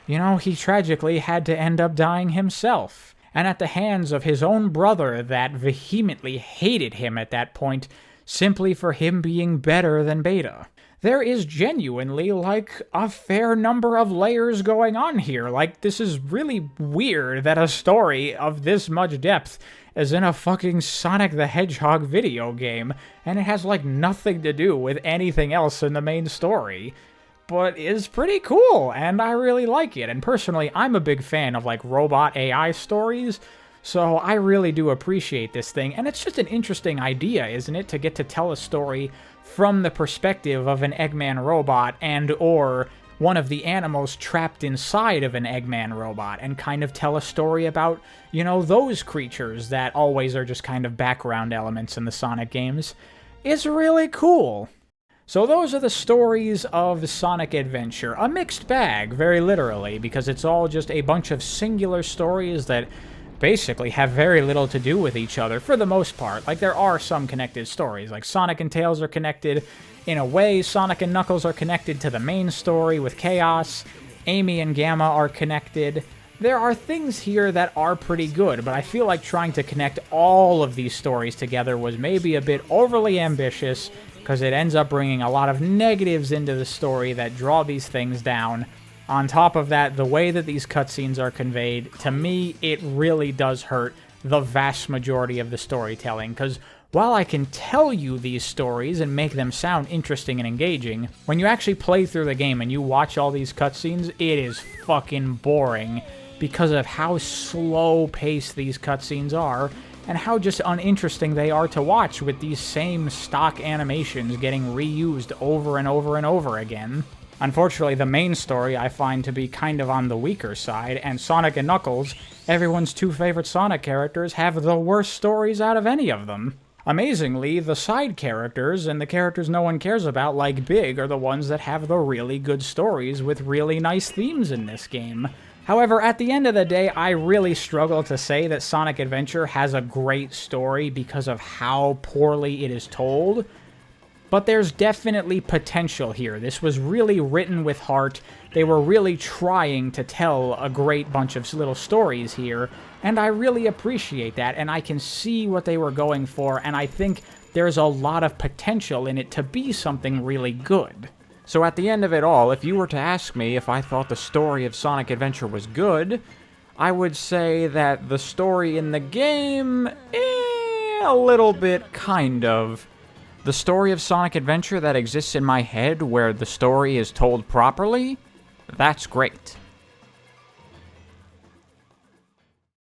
he tragically had to end up dying himself. And at the hands of his own brother that vehemently hated him at that point, simply for him being better than Beta. There is genuinely, like, a fair number of layers going on here. Like, this is really weird that a story of this much depth is in a fucking Sonic the Hedgehog video game, and it has, like, nothing to do with anything else in the main story. But it's pretty cool, and I really like it. And personally, I'm a big fan of, like, robot AI stories, so I really do appreciate this thing. And it's just an interesting idea, isn't it, to get to tell a story from the perspective of an Eggman robot and/or one of the animals trapped inside of an Eggman robot, and kind of tell a story about, those creatures that always are just kind of background elements in the Sonic games. It's really cool. So those are the stories of Sonic Adventure. A mixed bag, very literally, because it's all just a bunch of singular stories that basically have very little to do with each other, for the most part. Like, there are some connected stories, like Sonic and Tails are connected in a way, Sonic and Knuckles are connected to the main story with Chaos, Amy and Gamma are connected. There are things here that are pretty good, but I feel like trying to connect all of these stories together was maybe a bit overly ambitious, because it ends up bringing a lot of negatives into the story that draw these things down. On top of that, the way that these cutscenes are conveyed, to me, it really does hurt the vast majority of the storytelling, because while I can tell you these stories and make them sound interesting and engaging, when you actually play through the game and you watch all these cutscenes, it is fucking boring because of how slow-paced these cutscenes are, and how just uninteresting they are to watch with these same stock animations getting reused over and over and over again. Unfortunately, the main story I find to be kind of on the weaker side, and Sonic and Knuckles, everyone's two favorite Sonic characters, have the worst stories out of any of them. Amazingly, the side characters and the characters no one cares about, like Big, are the ones that have the really good stories with really nice themes in this game. However, at the end of the day, I really struggle to say that Sonic Adventure has a great story because of how poorly it is told. But there's definitely potential here. This was really written with heart. They were really trying to tell a great bunch of little stories here, and I really appreciate that, and I can see what they were going for, and I think there's a lot of potential in it to be something really good. So at the end of it all, if you were to ask me if I thought the story of Sonic Adventure was good, I would say that the story in the game, a little bit, kind of. The story of Sonic Adventure that exists in my head, where the story is told properly, that's great.